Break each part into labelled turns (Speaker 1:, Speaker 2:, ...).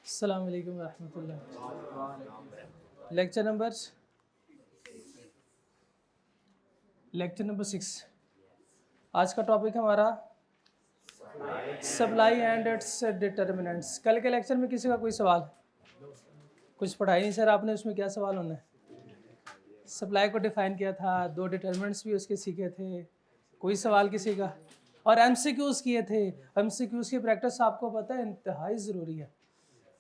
Speaker 1: अस्सलाम वालेकुम रहमतुल्लाह। Lecture number 6। आज का टॉपिक हमारा सप्लाई एंड इट्स डिटर्मिनेंट्स। कल के लेक्चर में किसी का कोई सवाल? कुछ पढ़ाई नहीं सर आपने, उसमें क्या सवाल होना है? सप्लाई को डिफाइन किया था, दो डिटर्मिनेंट्स भी उसके सीखे थे। कोई सवाल किसी का? और एमसीक्यूज किए थे। एमसीक्यूज की प्रैक्टिस आपको पता है इंतहाई ज़रूरी है,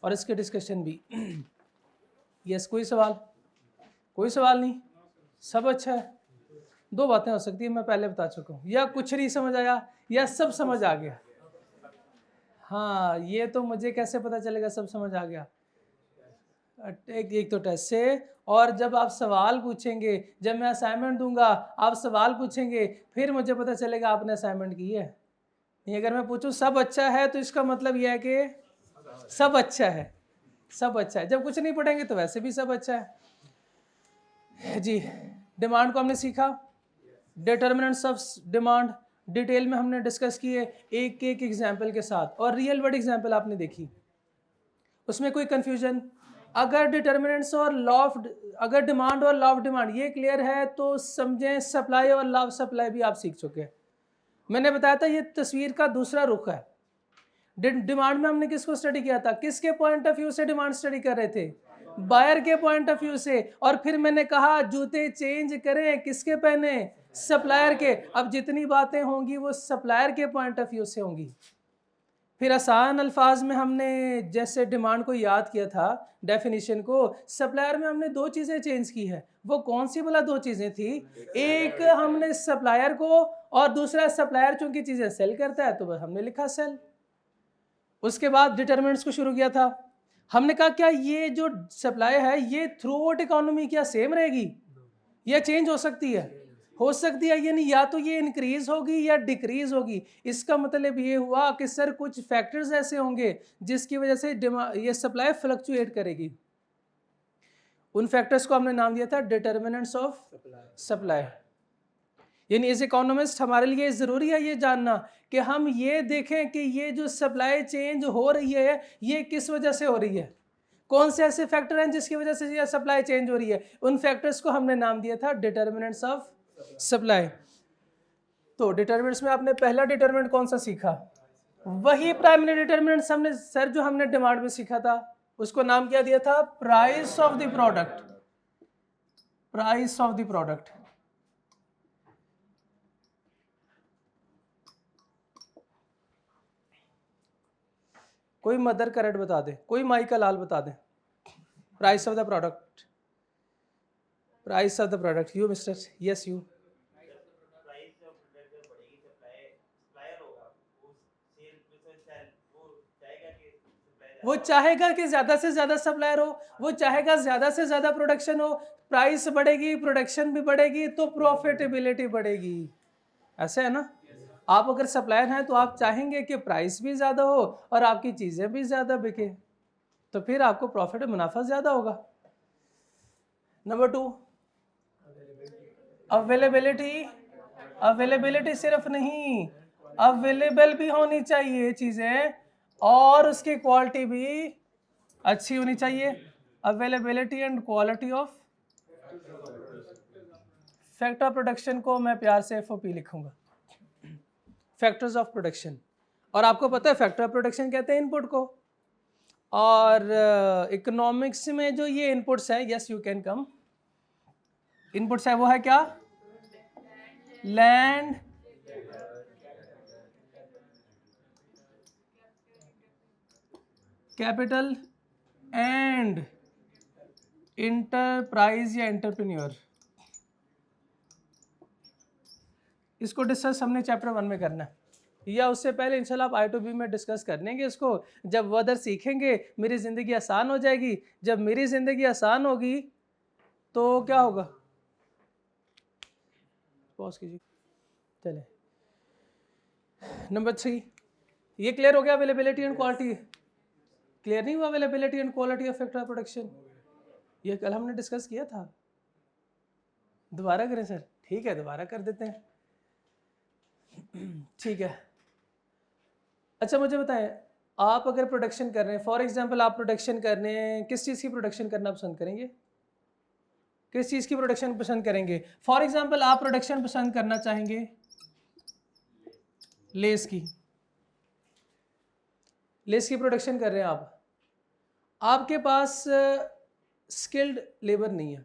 Speaker 1: और इसके डिस्कशन भी। यस, कोई सवाल? कोई सवाल नहीं, सब अच्छा है। दो बातें हो सकती है, मैं पहले बता चुका हूँ, या कुछ नहीं समझ आया या सब समझ आ गया। हाँ, ये तो मुझे कैसे पता चलेगा सब समझ आ गया? एक तो टेस्ट से, और जब आप सवाल पूछेंगे, जब मैं असाइनमेंट दूंगा आप सवाल पूछेंगे, फिर मुझे पता चलेगा आपने असाइनमेंट की है। नहीं, अगर मैं पूछूं सब अच्छा है तो इसका मतलब यह है कि सब अच्छा है, सब अच्छा है। जब कुछ नहीं पढ़ेंगे तो वैसे भी सब अच्छा है जी। डिमांड को हमने सीखा, डिटर्मिनेंट्स ऑफ डिमांड डिटेल में हमने डिस्कस किए, एक एक एग्जाम्पल के साथ, और रियल वर्ड एग्जाम्पल आपने देखी। उसमें कोई कंफ्यूजन? अगर डिटर्मिनेंट्स और लॉ ऑफ, अगर डिमांड और लॉ ऑफ डिमांड ये क्लियर है तो समझें सप्लाई और लॉ ऑफ सप्लाई भी आप सीख चुके हैं। मैंने बताया था ये तस्वीर का दूसरा रुख है। डिमांड में हमने किसको स्टडी किया था? किसके पॉइंट ऑफ व्यू से डिमांड स्टडी कर रहे थे? बायर के पॉइंट ऑफ व्यू से। और फिर मैंने कहा जूते चेंज करें, किसके पहने? सप्लायर के। अब जितनी बातें होंगी वो सप्लायर के पॉइंट ऑफ व्यू से होंगी। फिर आसान अल्फाज में हमने जैसे डिमांड को याद किया था, डेफिनेशन को, सप्लायर में हमने दो चीज़ें चेंज की है। वो कौन सी बोला? दो चीज़ें थी। एक हमने सप्लायर को, और दूसरा सप्लायर चूंकि चीज़ें सेल करता है तो हमने लिखा सेल। उसके बाद डिटर्मिनेंट्स को शुरू किया था। हमने कहा क्या ये जो सप्लाई है ये थ्रू आउट इकोनॉमी क्या सेम रहेगी या चेंज हो सकती है? हो सकती है, यानी या तो ये इंक्रीज होगी या डिक्रीज होगी। इसका मतलब ये हुआ कि सर कुछ फैक्टर्स ऐसे होंगे जिसकी वजह से ये सप्लाई फ्लक्चुएट करेगी। उन फैक्टर्स को हमने नाम दिया था डिटर्मिनेंट्स ऑफ सप्लाई। यानी एज इकोनॉमिस्ट हमारे लिए ज़रूरी है ये जानना कि हम ये देखें कि ये जो सप्लाई चेंज हो रही है ये किस वजह से हो रही है, कौन से ऐसे फैक्टर हैं जिसकी वजह से ये सप्लाई चेंज हो रही है। उन फैक्टर्स को हमने नाम दिया था डिटर्मिनेंट्स ऑफ सप्लाई। तो डिटर्मिनेंट्स में आपने पहला डिटर्मिनेंट कौन सा सीखा? वही प्राइमरी डिटर्मिनेंट्स हमने सर जो हमने डिमांड में सीखा था, उसको नाम क्या दिया था? Price of the product. Price of the product. कोई मदर करेक्ट बता दे, कोई माई का लाल बता दे। Price of the product. Price of the product. You mister, yes you. वो चाहेगा कि ज्यादा से ज्यादा सप्लायर हो, वो चाहेगा ज्यादा से ज्यादा प्रोडक्शन हो। प्राइस बढ़ेगी, प्रोडक्शन भी बढ़ेगी तो प्रॉफिटेबिलिटी बढ़ेगी। ऐसे है ना? आप अगर सप्लायर हैं तो आप चाहेंगे कि प्राइस भी ज्यादा हो और आपकी चीजें भी ज्यादा बिके, तो फिर आपको प्रॉफिट मुनाफा ज्यादा होगा। Number 2, availability. अवेलेबिलिटी सिर्फ नहीं, अवेलेबल भी होनी चाहिए चीजें, और उसकी क्वालिटी भी अच्छी होनी चाहिए। Availability and quality of factor production को मैं प्यार से FOP लिखूंगा, फैक्टर्स ऑफ प्रोडक्शन। और आपको पता है फैक्टर प्रोडक्शन कहते हैं इनपुट को, और इकोनॉमिक्स में जो ये इनपुट्स हैं, yes you can come, inputs है वो है क्या? लैंड, कैपिटल एंड इंटरप्राइज या एंटरप्रेन्योर। इसको डिस्कस हमने चैप्टर 1 में करना है, या उससे पहले इंशाल्लाह आप I2B में डिस्कस कर लेंगे इसको। जब वो अदर सीखेंगे मेरी ज़िंदगी आसान हो जाएगी। जब मेरी ज़िंदगी आसान होगी तो क्या होगा? पॉज कीजिए, चले। नंबर 3, ये क्लियर हो गया? अवेलेबिलिटी एंड क्वालिटी क्लियर नहीं हुआ? Availability and quality of factor production, ये कल हमने डिस्कस किया था। दोबारा करें सर? ठीक है, दोबारा कर देते हैं। ठीक है, अच्छा मुझे बताएं, आप अगर प्रोडक्शन कर रहे हैं, फॉर एग्जांपल आप प्रोडक्शन कर रहे हैं, किस चीज़ की प्रोडक्शन करना पसंद करेंगे? किस चीज़ की प्रोडक्शन पसंद करेंगे? फॉर एग्जांपल आप प्रोडक्शन पसंद करना चाहेंगे लेस की। लेस की प्रोडक्शन कर रहे हैं आप, आपके पास स्किल्ड लेबर नहीं है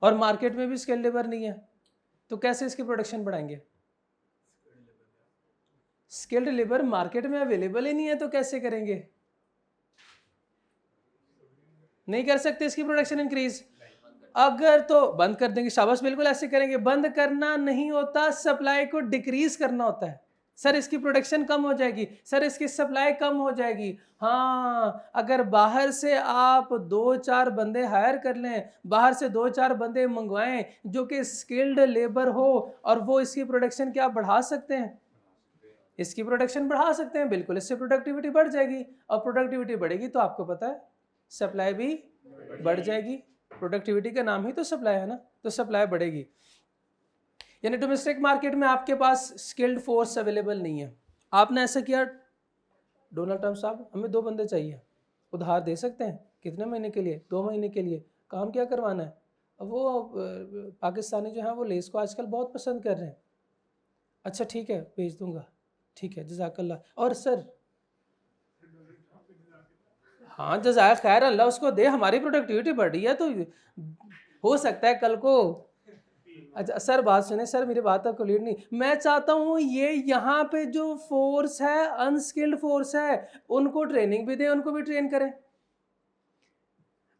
Speaker 1: और मार्केट में भी स्किल्ड लेबर नहीं है, तो कैसे इसकी प्रोडक्शन बढ़ाएंगे? स्किल्ड लेबर मार्केट में अवेलेबल ही नहीं है, तो कैसे करेंगे? नहीं कर सकते इसकी प्रोडक्शन इंक्रीज। अगर तो बंद कर देंगे, शाबाश, बिल्कुल ऐसे करेंगे। बंद करना नहीं होता, सप्लाई को डिक्रीज करना होता है। सर इसकी प्रोडक्शन कम हो जाएगी, सर इसकी सप्लाई कम हो जाएगी। हाँ, अगर बाहर से आप 2-4 बंदे हायर कर लें, बाहर से 2-4 बंदे मंगवाएं जो कि स्किल्ड लेबर हो, और वो इसकी प्रोडक्शन क्या बढ़ा सकते हैं? इसकी प्रोडक्शन बढ़ा सकते हैं, बिल्कुल, इससे प्रोडक्टिविटी बढ़ जाएगी। और प्रोडक्टिविटी बढ़ेगी तो आपको पता है सप्लाई भी बढ़ जाएगी। प्रोडक्टिविटी का नाम ही तो सप्लाई है ना, तो सप्लाई बढ़ेगी। यानी डोमेस्टिक मार्केट में आपके पास स्किल्ड फोर्स अवेलेबल नहीं है। आपने ऐसा किया, डोनाल्ड ट्रंप साहब हमें 2 बंदे चाहिए, उधार दे सकते हैं? कितने महीने के लिए? 2 महीने के लिए। काम क्या करवाना है? अब वो पाकिस्तानी जो है वो लेस को आजकल बहुत पसंद कर रहे हैं। अच्छा ठीक है, भेज दूंगा, ठीक है, जज़ाकल्लाह। और सर, हाँ जज़ाक खैर, अल्लाह उसको दे, हमारी प्रोडक्टिविटी बढ़ रही है तो हो सकता है कल को। अच्छा सर बात सुने, सर मेरी बात आपको लीड नहीं, मैं चाहता हूँ ये यहाँ पे जो फोर्स है, अनस्किल्ड फोर्स है, उनको ट्रेनिंग भी दें, उनको भी ट्रेन करें।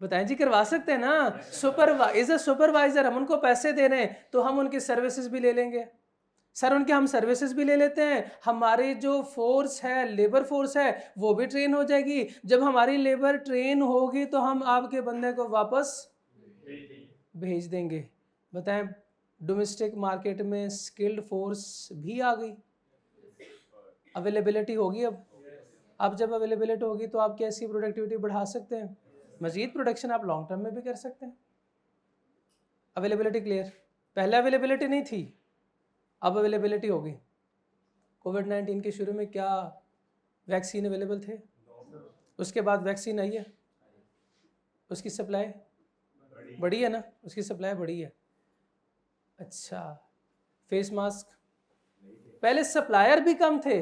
Speaker 1: बताएं जी, करवा सकते हैं ना? सुपरवाइजर हम उनको पैसे दे रहे हैं तो हम उनकी सर्विसेज भी ले लेंगे। सर उनके हम सर्विसेज भी ले लेते हैं, हमारी जो फोर्स है, लेबर फोर्स है, वो भी ट्रेन हो जाएगी। जब हमारी लेबर ट्रेन होगी तो हम आपके बंदे को वापस भेज देंगे। बताएं, डोमेस्टिक मार्केट में स्किल्ड फोर्स भी आ गई, अवेलेबिलिटी होगी। अब जब अवेलेबिलिटी होगी तो आप कैसी प्रोडक्टिविटी बढ़ा सकते हैं? मजीद प्रोडक्शन आप लॉन्ग टर्म में भी कर सकते हैं। Availability clear? पहले अवेलेबिलिटी नहीं थी, अब अवेलेबिलिटी होगी। कोविड-19 के शुरू में क्या वैक्सीन अवेलेबल थे? उसके बाद वैक्सीन आई है, उसकी सप्लाई बढ़ी है ना, उसकी सप्लाई बढ़ी है। अच्छा, फेस मास्क, पहले सप्लायर भी कम थे,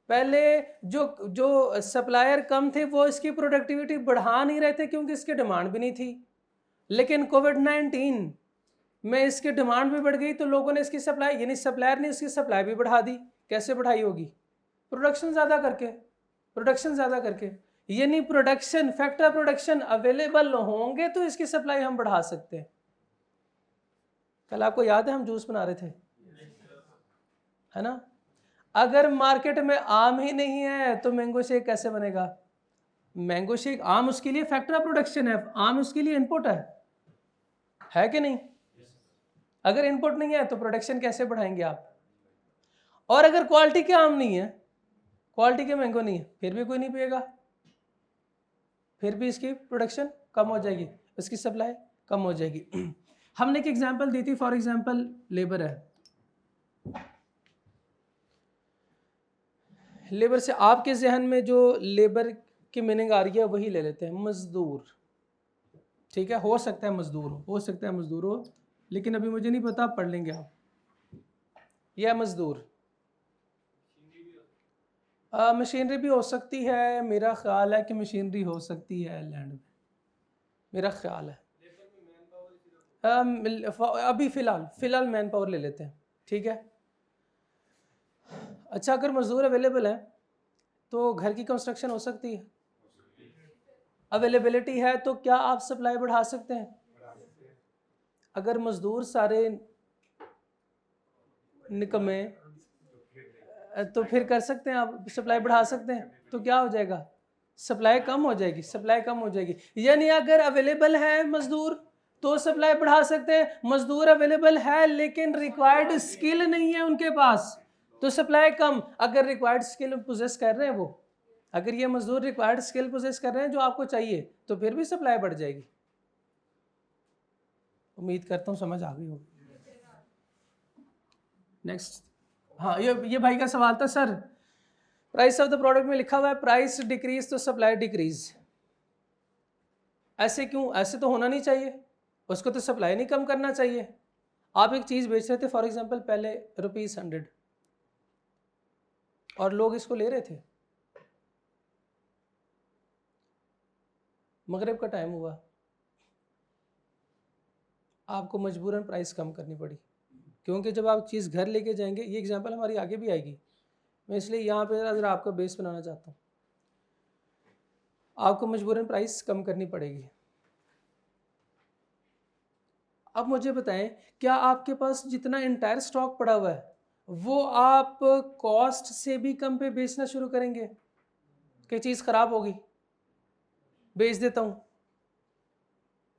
Speaker 1: पहले जो सप्लायर कम थे वो इसकी प्रोडक्टिविटी बढ़ा नहीं रहे थे क्योंकि इसकी डिमांड भी नहीं थी। लेकिन कोविड-19 में इसकी डिमांड भी बढ़ गई तो लोगों ने इसकी सप्लाई, यानी सप्लायर ने इसकी सप्लाई भी बढ़ा दी। कैसे बढ़ाई होगी? प्रोडक्शन ज़्यादा करके, प्रोडक्शन ज़्यादा करके। यानी प्रोडक्शन, फैक्टर प्रोडक्शन अवेलेबल होंगे तो इसकी सप्लाई हम बढ़ा सकते हैं। कल आपको याद है हम जूस बना रहे थे, है ना? अगर मार्केट में आम ही नहीं है तो मैंगो शेक कैसे बनेगा? मैंगो शेक, आम उसके लिए फैक्टर प्रोडक्शन है, आम उसके लिए इनपुट है कि नहीं? अगर इनपुट नहीं है तो प्रोडक्शन कैसे बढ़ाएंगे आप? और अगर क्वालिटी के आम नहीं है, क्वालिटी के मैंगो नहीं है, फिर भी कोई नहीं पिएगा, फिर भी इसकी प्रोडक्शन कम हो जाएगी, इसकी सप्लाई कम हो जाएगी। हमने एक एग्जांपल दी थी, फॉर एग्जांपल लेबर है, लेबर से आपके जहन में जो लेबर की मीनिंग आ रही है वही ले लेते हैं, मजदूर। ठीक है, हो सकता है मजदूर हो सकता है मजदूर हो, लेकिन अभी मुझे नहीं पता, पढ़ लेंगे आप। यह मजदूर, मशीनरी भी हो सकती है, मेरा ख्याल है कि मशीनरी हो सकती है लैंड में, मेरा ख्याल है। अभी फ़िलहाल मैन पावर ले लेते हैं, ठीक है। अच्छा, अगर मजदूर अवेलेबल है तो घर की कंस्ट्रक्शन हो सकती है, अवेलेबिलिटी है तो क्या आप सप्लाई बढ़ा सकते हैं? अगर मजदूर सारे निकम्मे तो फिर कर सकते हैं, आप सप्लाई बढ़ा सकते हैं, तो क्या हो जाएगा? सप्लाई कम हो जाएगी, सप्लाई कम हो जाएगी। यानी अगर अवेलेबल है मजदूर तो सप्लाई बढ़ा सकते हैं, मजदूर अवेलेबल है लेकिन रिक्वायर्ड स्किल नहीं है उनके पास तो सप्लाई कम। अगर रिक्वायर्ड स्किल पोजेस कर रहे हैं वो, अगर ये मजदूर रिक्वायर्ड स्किल पोजेस कर रहे हैं जो आपको चाहिए, तो फिर भी सप्लाई बढ़ जाएगी। उम्मीद करता हूँ समझ आ गई होगी। नेक्स्ट, हाँ ये भाई का सवाल था, sir price of the product में लिखा हुआ है प्राइस डिक्रीज तो सप्लाई डिक्रीज, ऐसे क्यों? ऐसे तो होना नहीं चाहिए, उसको तो सप्लाई नहीं कम करना चाहिए। आप एक चीज़ बेच रहे थे फॉर एग्जांपल पहले ₹100 और लोग इसको ले रहे थे, मगरिब का टाइम हुआ, आपको मजबूरन प्राइस कम करनी पड़ी, क्योंकि जब आप चीज़ घर लेके जाएंगे, ये एग्जांपल हमारी आगे भी आएगी, मैं इसलिए यहाँ पे ज़रा आपका बेस बनाना चाहता हूँ, आपको मजबूरन प्राइस कम करनी पड़ेगी। अब मुझे बताएं, क्या आपके पास जितना इंटायर स्टॉक पड़ा हुआ है वो आप कॉस्ट से भी कम पे बेचना शुरू करेंगे कि चीज़ ख़राब होगी, बेच देता हूँ?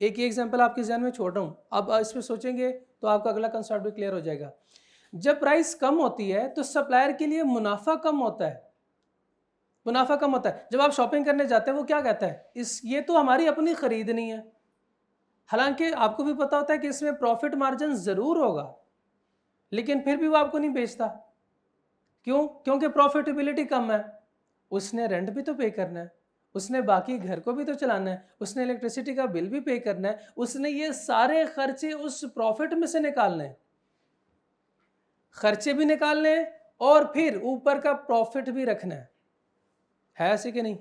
Speaker 1: एक ही एग्जांपल आपके जहन में छोड़ रहा हूँ, अब इस पर सोचेंगे तो आपका अगला कंसेप्ट भी क्लियर हो जाएगा। जब प्राइस कम होती है तो सप्लायर के लिए मुनाफा कम होता है, मुनाफा कम होता है। जब आप शॉपिंग करने जाते हैं वो क्या कहता है, ये तो हमारी अपनी खरीद नहीं है, हालांकि आपको भी पता होता है कि इसमें प्रॉफिट मार्जिन ज़रूर होगा, लेकिन फिर भी वो आपको नहीं बेचता। क्यों? क्योंकि प्रॉफिटेबिलिटी कम है, उसने रेंट भी तो पे करना है, उसने बाकी घर को भी तो चलाना है, उसने इलेक्ट्रिसिटी का बिल भी पे करना है, उसने ये सारे खर्चे उस प्रॉफिट में से निकालने हैं, खर्चे भी निकालने हैं और फिर ऊपर का प्रॉफिट भी रखना है ऐसे कि नहीं?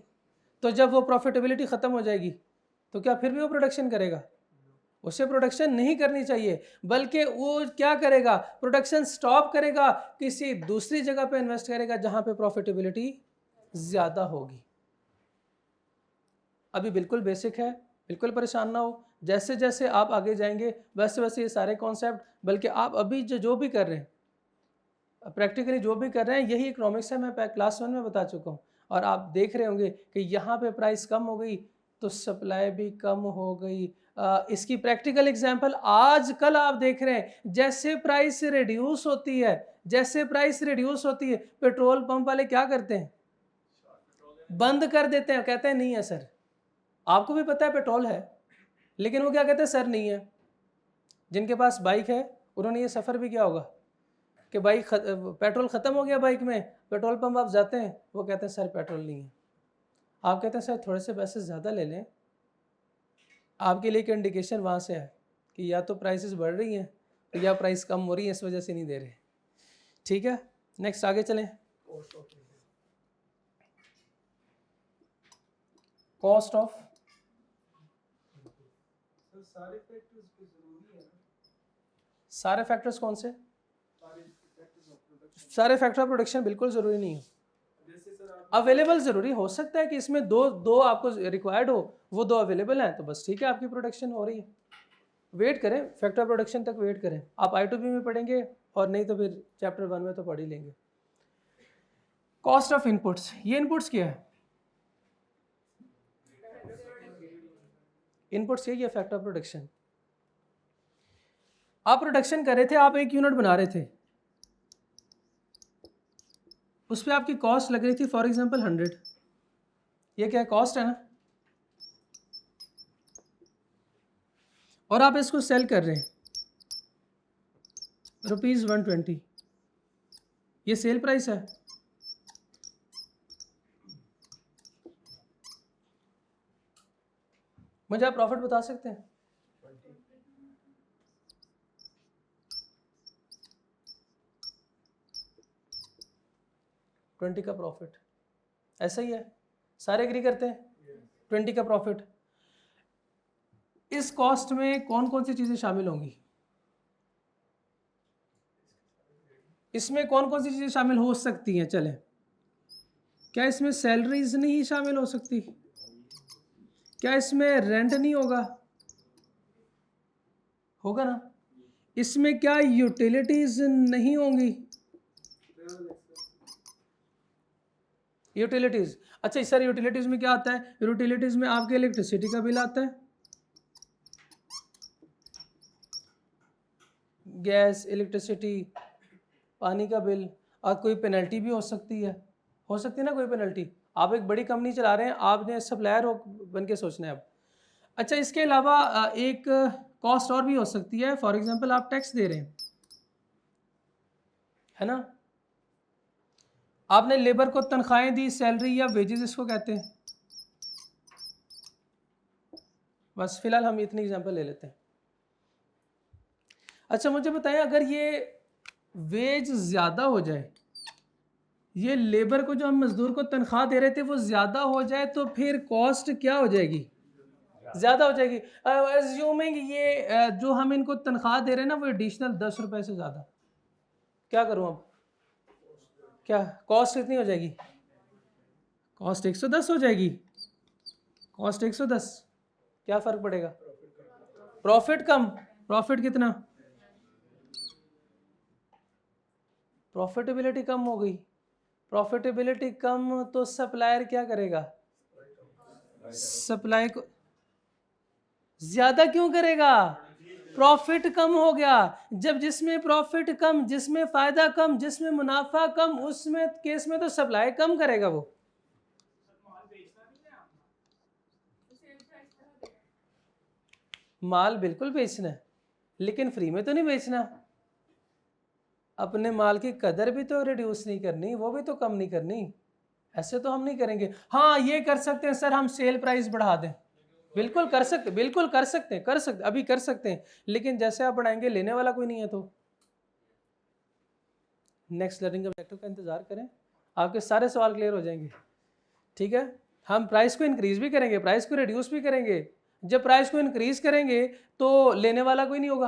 Speaker 1: तो जब वो प्रॉफिटेबिलिटी ख़त्म हो जाएगी तो क्या फिर भी वो प्रोडक्शन करेगा? उसे प्रोडक्शन नहीं करनी चाहिए, बल्कि वो क्या करेगा, प्रोडक्शन स्टॉप करेगा, किसी दूसरी जगह पे इन्वेस्ट करेगा जहां पे प्रॉफिटेबिलिटी ज़्यादा होगी। अभी बिल्कुल बेसिक है, बिल्कुल परेशान ना हो, जैसे जैसे आप आगे जाएंगे वैसे वैसे ये सारे कॉन्सेप्ट, बल्कि आप अभी जो भी कर रहे हैं, प्रैक्टिकली जो भी कर रहे हैं, यही इकोनॉमिक्स है, मैं क्लास 1 में बता चुका हूँ। और आप देख रहे होंगे कि यहाँ पे प्राइस कम हो गई तो सप्लाई भी कम हो गई। इसकी प्रैक्टिकल एग्जांपल आज कल आप देख रहे हैं, जैसे प्राइस रिड्यूस होती है, जैसे प्राइस रिड्यूस होती है, पेट्रोल पंप वाले क्या करते हैं, बंद कर देते हैं, कहते हैं नहीं है सर। आपको भी पता है पेट्रोल है, लेकिन वो क्या कहते हैं, सर नहीं है। जिनके पास बाइक है उन्होंने ये सफ़र भी किया होगा कि बाइक पेट्रोल ख़त्म हो गया बाइक में, पेट्रोल पंप आप जाते हैं, वो कहते हैं सर पेट्रोल नहीं है। आप कहते हैं सर थोड़े से पैसे ज़्यादा ले लें, आपके लिए एक इंडिकेशन वहाँ से है कि या तो प्राइसेस बढ़ रही हैं तो या प्राइस कम हो रही है, इस वजह से नहीं दे रहे। ठीक है, नेक्स्ट आगे चलें। कॉस्ट ऑफ, सारे फैक्टर्स कौन से? सारे फैक्टर ऑफ प्रोडक्शन बिल्कुल ज़रूरी नहीं है, अवेलेबल ज़रूरी हो सकता है कि इसमें दो आपको रिक्वायर्ड हो, वो दो अवेलेबल हैं तो बस ठीक है, आपकी प्रोडक्शन हो रही है। वेट करें, फैक्टर ऑफ प्रोडक्शन तक वेट करें, आप I2B में पढ़ेंगे और नहीं तो फिर चैप्टर 1 में तो पढ़ ही लेंगे। कॉस्ट ऑफ इनपुट्स, ये इनपुट्स क्या है? इनपुट्स यही है फैक्टर ऑफ प्रोडक्शन। आप प्रोडक्शन कर रहे थे, आप एक यूनिट बना रहे थे, उस पर आपकी कॉस्ट लग रही थी फॉर एग्जांपल 100, ये क्या है, कॉस्ट है ना, और आप इसको सेल कर रहे हैं ₹120, ये सेल प्राइस है। मुझे आप प्रॉफिट बता सकते हैं? 20 का प्रॉफिट, ऐसा ही है, सारे एग्री करते हैं 20 का प्रॉफिट। इस कॉस्ट में कौन कौन सी चीज़ें शामिल होंगी? इसमें कौन कौन सी चीज़ें शामिल हो सकती हैं? चलें, क्या इसमें सैलरीज नहीं शामिल हो सकती? क्या इसमें रेंट नहीं होगा? होगा ना। इसमें क्या यूटिलिटीज नहीं होंगी? यूटिलिटीज, अच्छा सर यूटिलिटीज में क्या आता है? यूटिलिटीज में आपके इलेक्ट्रिसिटी का बिल आता है, गैस, इलेक्ट्रिसिटी, पानी का बिल, और कोई पेनल्टी भी हो सकती है ना कोई पेनल्टी। आप एक बड़ी कंपनी चला रहे हैं, आपने सप्लायर बन के सोचना है अब। अच्छा, इसके अलावा एक कॉस्ट और भी हो सकती है, फॉर एग्जांपल आप टैक्स दे रहे हैं, है ना, आपने लेबर को तनख्वाहें दी, सैलरी या वेजेस इसको कहते हैं। बस फिलहाल हम इतनी एग्जांपल ले लेते हैं। अच्छा मुझे बताएं, अगर ये वेज ज़्यादा हो जाए, ये लेबर को जो हम मजदूर को तनख्वाह दे रहे थे वो ज़्यादा हो जाए, तो फिर कॉस्ट क्या हो जाएगी? ज़्यादा हो जाएगी। एज्यूमिंग ये जो हम इनको तनख्वाह दे रहे हैं ना वो एडिशनल 10 रुपये से ज़्यादा, क्या करूँ अब? क्या कॉस्ट कितनी हो जाएगी? कॉस्ट 110 हो जाएगी। कॉस्ट 110, क्या फ़र्क पड़ेगा? प्रॉफिट कम। प्रॉफिट कितना? प्रॉफिटेबिलिटी कम हो गई। प्रॉफिटेबिलिटी कम तो सप्लायर क्या करेगा? सप्लाई को ज़्यादा क्यों करेगा? प्रॉफिट कम हो गया। जब जिसमें प्रॉफिट कम, जिसमें फ़ायदा कम, जिसमें मुनाफा कम, उसमें केस में तो सप्लाई कम करेगा वो। माल बिल्कुल बेचना है, लेकिन फ्री में तो नहीं बेचना। अपने माल की कदर भी तो रिड्यूस नहीं करनी, वो भी तो कम नहीं करनी। ऐसे तो हम नहीं करेंगे। हाँ ये कर सकते हैं सर, हम सेल प्राइस बढ़ा दें। बिल्कुल कर सकते, बिल्कुल कर सकते हैं, कर सकते, अभी कर सकते हैं, लेकिन जैसे आप बढ़ाएंगे लेने वाला कोई नहीं है। तो नेक्स्ट लर्निंग ऑब्जेक्टिव का इंतजार करें, आपके सारे सवाल क्लियर हो जाएंगे। ठीक है, हम प्राइस को इंक्रीज भी करेंगे, प्राइस को रिड्यूस भी करेंगे। जब प्राइस को इंक्रीज करेंगे तो लेने वाला कोई नहीं होगा,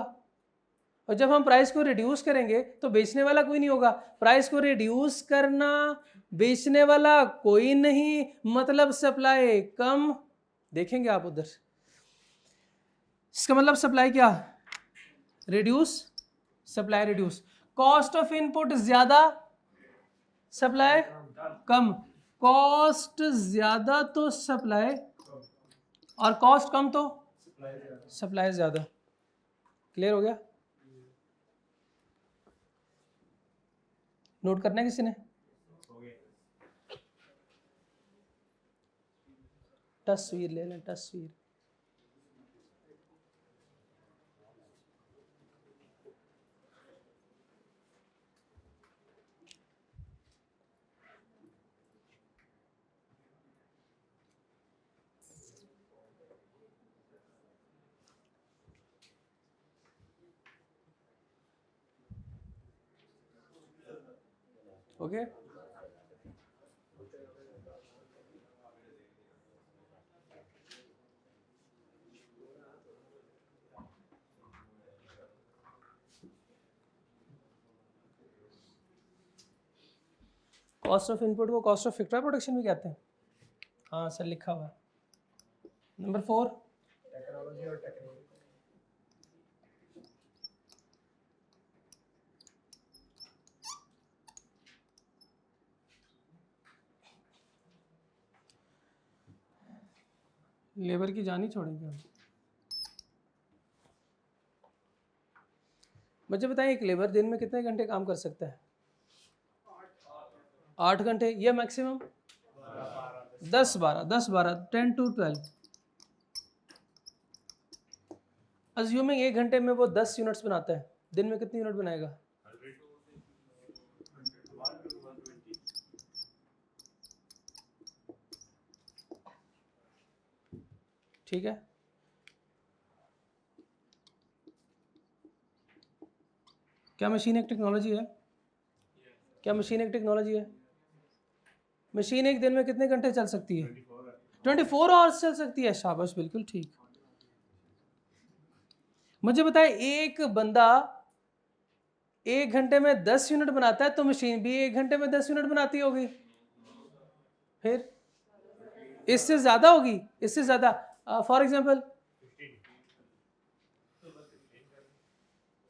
Speaker 1: और जब हम प्राइस को रिड्यूस करेंगे तो बेचने वाला कोई नहीं होगा। प्राइस को रिड्यूस करना, बेचने वाला कोई नहीं, मतलब सप्लाई कम। देखेंगे आप उधर, इसका मतलब सप्लाई क्या? Reduce, supply reduce. Cost of input ज्यादा, सप्लाई कम। कॉस्ट ज्यादा तो सप्लाई, और कॉस्ट कम तो सप्लाई ज्यादा। क्लियर हो गया? नोट करना है किसी ने? तस्वीर ले लें, तस्वीर। ओके, कॉस्ट ऑफ इनपुट को कॉस्ट ऑफ फैक्टरी प्रोडक्शन भी कहते हैं। हाँ सर लिखा हुआ है। नंबर 4,
Speaker 2: टेक्नोलॉजी और टेक्निक।
Speaker 1: लेबर की जान ही छोड़ेंगे हम। मुझे बताएं, एक लेबर दिन में कितने घंटे काम कर सकता है? 8 घंटे, या मैक्सिमम 10-12, 10 to 12। अज्यूमिंग 1 घंटे में वो 10 यूनिट्स बनाता है, दिन में कितनी यूनिट बनाएगा? ठीक है, क्या मशीन एक टेक्नोलॉजी है? क्या मशीन एक टेक्नोलॉजी है? मशीन एक दिन में कितने घंटे चल सकती है? 24 आवर्स चल सकती है। शाबाश, बिल्कुल ठीक। मुझे बताए, एक बंदा 1 घंटे में 10 यूनिट बनाता है, तो मशीन भी 1 घंटे में 10 यूनिट बनाती होगी। फिर इससे ज्यादा होगी, इससे ज्यादा। फॉर एग्जाम्पल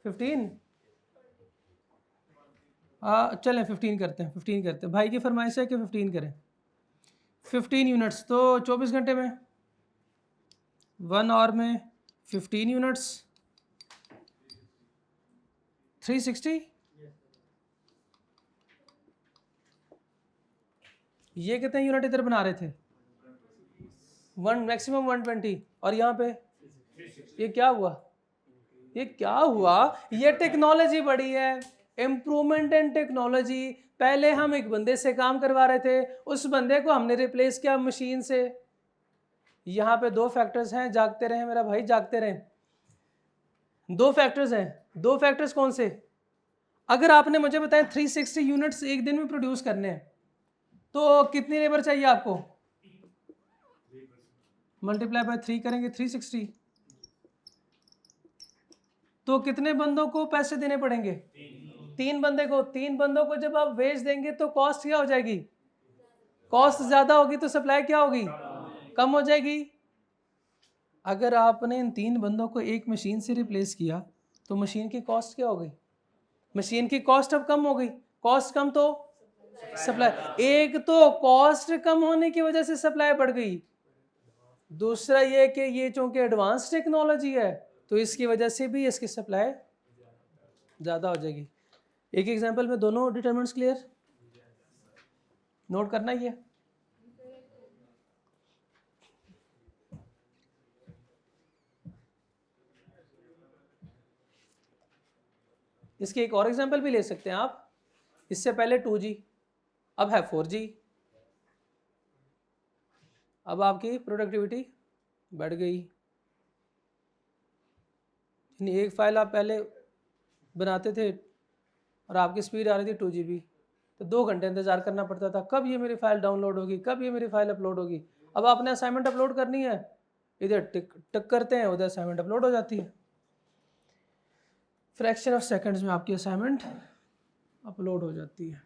Speaker 1: 15, चलें 15 करते हैं, 15 करते हैं। भाई की फरमाइश है कि 15 करें। 15 यूनिट्स तो 24 घंटे में, 1 आवर में 15 यूनिट्स, 360। ये कितने यूनिट इधर बना रहे थे? 1, मैक्सिमम 120। और यहाँ पे ये क्या हुआ? ये क्या हुआ? ये टेक्नोलॉजी बढ़ी है, इम्प्रूवमेंट इन टेक्नोलॉजी। पहले हम एक बंदे से काम करवा रहे थे, उस बंदे को हमने रिप्लेस किया मशीन से। यहाँ पे दो फैक्टर्स हैं, जागते रहे मेरा भाई, जागते रहे। दो फैक्टर्स हैं, दो फैक्टर्स कौन से? अगर आपने मुझे बताया 360 यूनिट्स एक दिन में प्रोड्यूस करने हैं, तो कितनी लेबर चाहिए आपको? मल्टीप्लाई बाय 3 करेंगे 360, तो कितने बंदों को पैसे देने पड़ेंगे? 3 बंदे को। 3 बंदों को जब आप वेज देंगे तो कॉस्ट क्या हो जाएगी? कॉस्ट ज्यादा होगी तो सप्लाई क्या होगी? कम हो जाएगी। अगर आपने इन 3 बंदों को एक मशीन से रिप्लेस किया तो मशीन की कॉस्ट क्या हो गई? मशीन की कॉस्ट अब कम हो गई। कॉस्ट कम तो सप्लाई, एक तो कॉस्ट कम होने की वजह से सप्लाई बढ़ गई, दूसरा ये कि ये चूंकि एडवांस टेक्नोलॉजी है तो इसकी वजह से भी इसकी सप्लाई ज़्यादा हो जाएगी। एक एग्जांपल में दोनों डिटरमिनेंट्स क्लियर नोट करना ही है। इसके एक और एग्जांपल भी ले सकते हैं आप। इससे पहले 2G, अब है 4G। अब आपकी प्रोडक्टिविटी बढ़ गई। एक फाइल आप पहले बनाते थे और आपकी स्पीड आ रही थी 2 GB, तो 2 घंटे इंतज़ार करना पड़ता था, कब ये मेरी फाइल डाउनलोड होगी, कब ये मेरी फाइल अपलोड होगी। अब आपने असाइनमेंट अपलोड करनी है, इधर टिक टक करते हैं, उधर असाइनमेंट अपलोड हो जाती है। फ्रैक्शन ऑफ सेकंड्स में आपकी असाइनमेंट अपलोड हो जाती है।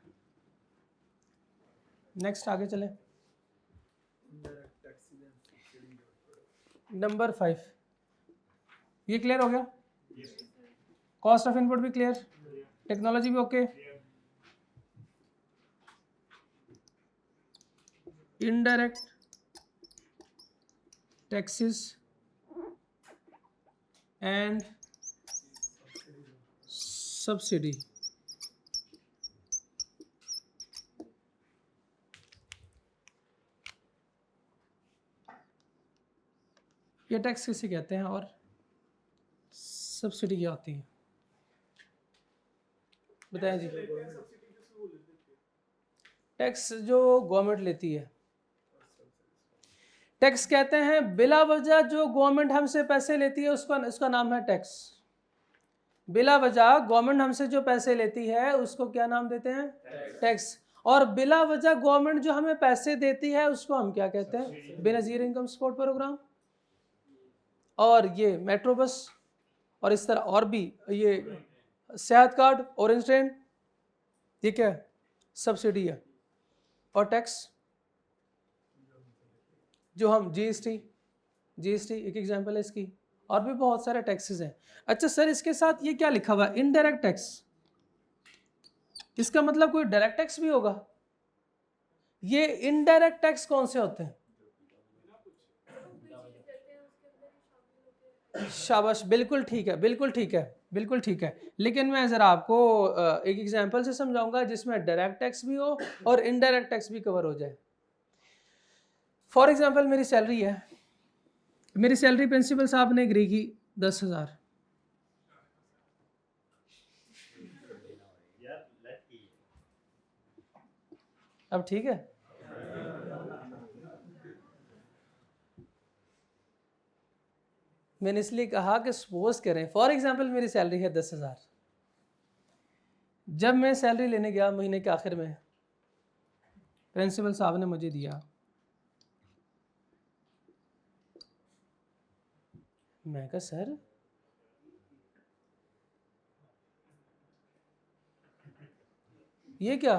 Speaker 1: नेक्स्ट आगे चलें। नंबर 5, ये क्लियर हो गया? कॉस्ट ऑफ इनपुट भी क्लियर, टेक्नोलॉजी भी okay. Indirect taxes and subsidy. ये टैक्स किसे कहते हैं और सब्सिडी क्या होती है, बताएं जी। टैक्स जो गवर्नमेंट लेती है, टैक्स कहते हैं बिला वजह जो गवर्नमेंट हमसे पैसे लेती है उसका नाम है टैक्स। बिला वजह गवर्नमेंट हमसे जो पैसे लेती है उसको क्या नाम देते हैं? टैक्स। और बिला वजह गवर्नमेंट जो हमें पैसे देती है उसको हम क्या कहते हैं? Benazir income support programme. और ये मेट्रो बस और इस तरह और भी, ये सेहत कार्ड, ऑरेंज ट्रेन, ये क्या है? सब्सिडी है। और टैक्स जो हम जीएसटी एक एग्जांपल है इसकी, और भी बहुत सारे टैक्सेस हैं। अच्छा सर, इसके साथ ये क्या लिखा हुआ है? इनडायरेक्ट टैक्स, इसका मतलब कोई डायरेक्ट टैक्स भी होगा? ये इनडायरेक्ट टैक्स कौन से होते हैं? शाबाश, बिल्कुल ठीक है, बिल्कुल ठीक है, बिल्कुल ठीक है। लेकिन मैं ज़रा आपको एक एग्जांपल से समझाऊंगा जिसमें डायरेक्ट टैक्स भी हो और इनडायरेक्ट टैक्स भी कवर हो जाए। फॉर एग्जांपल मेरी सैलरी है, मेरी सैलरी प्रिंसिपल साहब ने एग्री की 10,000। अब ठीक है, मैंने इसलिए कहा कि सपोज करें फॉर एग्जांपल मेरी सैलरी है 10,000। जब मैं सैलरी लेने गया महीने के आखिर में, प्रिंसिपल साहब ने मुझे दिया, मैं कहा सर ये क्या?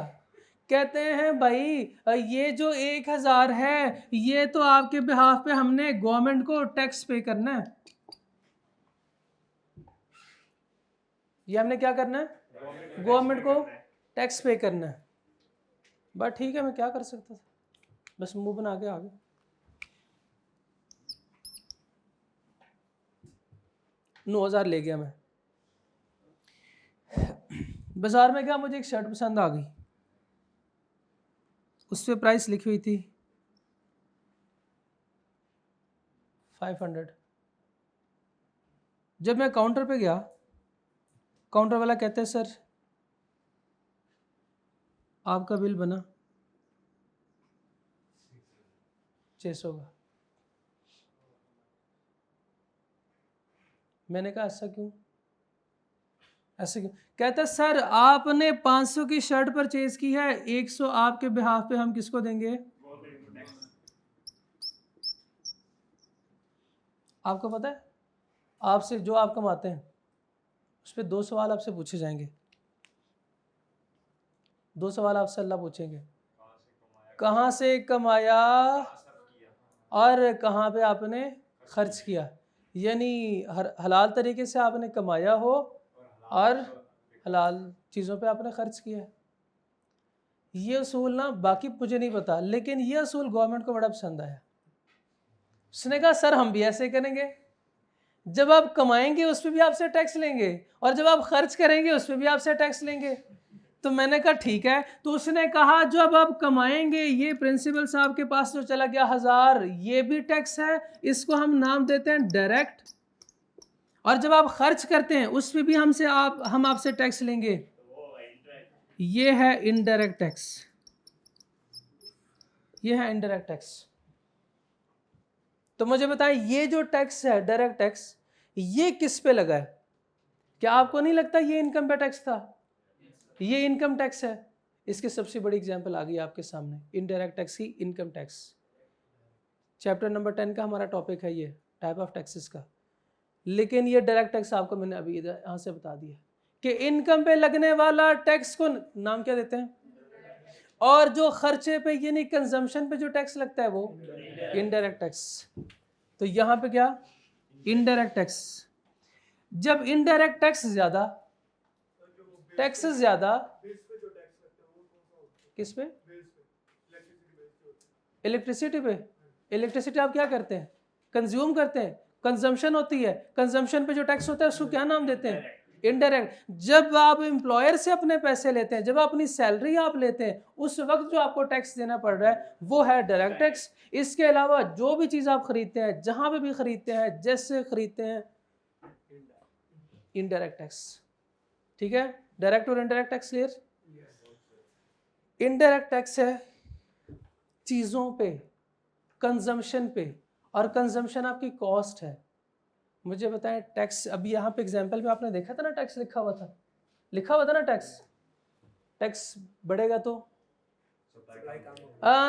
Speaker 1: कहते हैं भाई ये जो 1,000 है ये तो आपके बिहाफ पे हमने गवर्नमेंट को टैक्स पे करना है। ये हमने क्या करना है? गवर्नमेंट को टैक्स पे करना है। बट ठीक है, मैं क्या कर सकता था, बस मुंह बना के आ गया। $9,000 ले गया मैं। बाजार में गया, मुझे एक शर्ट पसंद आ गई, उस पर प्राइस लिखी हुई थी 500। जब मैं काउंटर पे गया, काउंटर वाला कहते हैं सर आपका बिल बना 600 का। मैंने कहा ऐसा क्यों, ऐसे क्यों? कहता सर आपने 500 की शर्ट परचेज की है, 100 आपके बिहाफ पे हम किसको देंगे? आपको पता है आपसे जो आप कमाते हैं उस पर 2 सवाल आपसे पूछे जाएंगे। 2 सवाल आपसे अल्लाह पूछेंगे, कहाँ से कमाया और कहाँ पे आपने खर्च किया। यानी हलाल तरीके से आपने कमाया हो और हलाल चीज़ों पे आपने खर्च किया है। ये असूल ना बाकी मुझे नहीं पता, लेकिन ये असूल गवर्नमेंट को बड़ा पसंद आया। उसने कहा सर हम भी ऐसे करेंगे, जब आप कमाएंगे उस पर भी आपसे टैक्स लेंगे और जब आप खर्च करेंगे उस पर भी आपसे टैक्स लेंगे। तो मैंने कहा ठीक है। तो उसने कहा जब आप कमाएंगे, ये प्रिंसिपल साहब के पास जो चला गया 1000, ये भी टैक्स है, इसको हम नाम देते हैं डायरेक्ट। और जब आप खर्च करते हैं उस पर भी हम आपसे टैक्स लेंगे, ये है इनडायरेक्ट टैक्स। ये है इनडायरेक्ट टैक्स। तो मुझे बताएं ये जो टैक्स है डायरेक्ट टैक्स, ये किस पे लगा है? क्या आपको नहीं लगता ये इनकम पे टैक्स था? ये इनकम टैक्स है। इसकी सबसे बड़ी एग्जांपल आ गई आपके सामने, इनडायरेक्ट टैक्स की इनकम टैक्स। चैप्टर नंबर 10 का हमारा टॉपिक है ये टाइप ऑफ टैक्सेस का। लेकिन ये डायरेक्ट टैक्स आपको मैंने अभी यहाँ से बता दिया कि इनकम पे लगने वाला टैक्स को नाम क्या देते हैं, और जो खर्चे पे यानी कंजम्पशन पे जो टैक्स लगता है वो इनडायरेक्ट टैक्स। तो यहाँ पे क्या, इनडायरेक्ट टैक्स। जब इनडायरेक्ट टैक्स ज्यादा, टैक्स ज्यादा किस पे? इलेक्ट्रिसिटी पे। इलेक्ट्रिसिटी आप क्या करते हैं? कंज्यूम करते हैं, कंजम्पशन होती है। कंजम्पशन पे जो टैक्स होता है उसको क्या नाम देते हैं? इनडायरेक्ट। जब आप एम्प्लॉयर से अपने पैसे लेते हैं, जब अपनी सैलरी आप लेते हैं, उस वक्त जो आपको टैक्स देना पड़ रहा है वो है डायरेक्ट टैक्स। इसके अलावा जो भी चीज़ आप खरीदते हैं, जहां पे भी खरीदते हैं, जैसे खरीदते हैं, इनडायरेक्ट टैक्स। ठीक है, डायरेक्ट और indirect tax clear? Indirect tax है चीज़ों पे, कंजम्पशन पे, और कंजम्पशन आपकी कॉस्ट है। मुझे बताएं टैक्स, अभी यहाँ पे एग्जांपल में आपने देखा था ना, टैक्स लिखा हुआ था ना टैक्स बढ़ेगा तो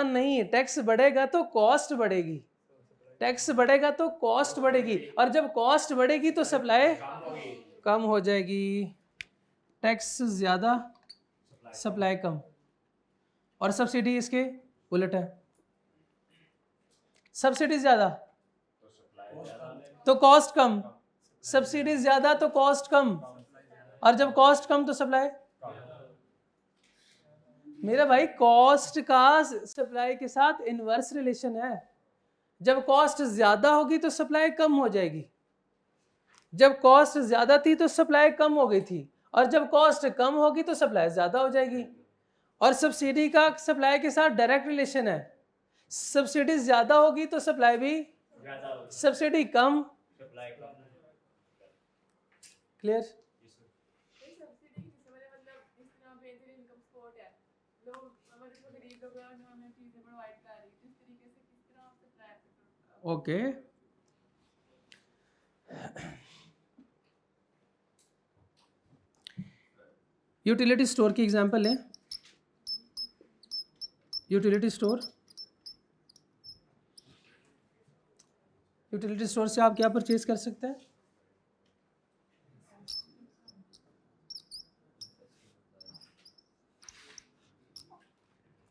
Speaker 1: नहीं, टैक्स बढ़ेगा तो कॉस्ट बढ़ेगी, टैक्स बढ़ेगा तो कॉस्ट बढ़ेगी, और जब कॉस्ट बढ़ेगी तो सप्लाई कम हो जाएगी। टैक्स ज्यादा, सप्लाई कम, और सब्सिडी इसके उलट है। सब्सिडी ज्यादा तो कॉस्ट कम, सब्सिडी ज्यादा तो कॉस्ट कम, और जब कॉस्ट कम तो सप्लाई। मेरा भाई कॉस्ट का सप्लाई के साथ इनवर्स रिलेशन है। जब कॉस्ट ज्यादा होगी तो सप्लाई कम हो जाएगी, जब कॉस्ट ज्यादा थी तो सप्लाई कम हो गई थी, और जब कॉस्ट कम होगी तो सप्लाई ज्यादा हो जाएगी। और सब्सिडी का सप्लाई के साथ डायरेक्ट रिलेशन है। सब्सिडी ज्यादा होगी तो सप्लाई भी, सब्सिडी कम, क्लियर? ओके, यूटिलिटी स्टोर की एग्जांपल लें। यूटिलिटी स्टोर, यूटिलिटी स्टोर से आप क्या परचेज कर सकते हैं?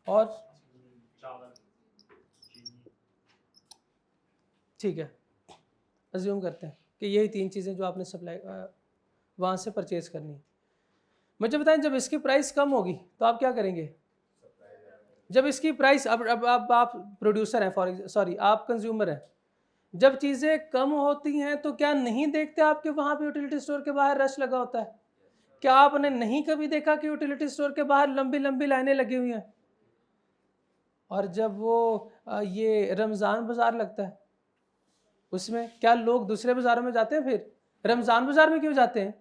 Speaker 1: और ठीक है, अज्यूम करते हैं कि यही 3 चीज़ें जो आपने सप्लाई वहाँ से परचेज करनी है। मुझे बताएं जब इसकी प्राइस कम होगी तो आप क्या करेंगे? जब इसकी प्राइस, अब आप प्रोड्यूसर हैं, सॉरी आप कंज्यूमर हैं, जब चीज़ें कम होती हैं तो क्या नहीं देखते आपके वहाँ पे यूटिलिटी स्टोर के बाहर रश लगा होता है? क्या आपने नहीं कभी देखा कि यूटिलिटी स्टोर के बाहर लंबी लंबी लाइनें लगी हुई हैं? और जब वो ये रमज़ान बाज़ार लगता है उसमें क्या लोग दूसरे बाज़ारों में जाते हैं? फिर रमज़ान बाज़ार में क्यों जाते हैं?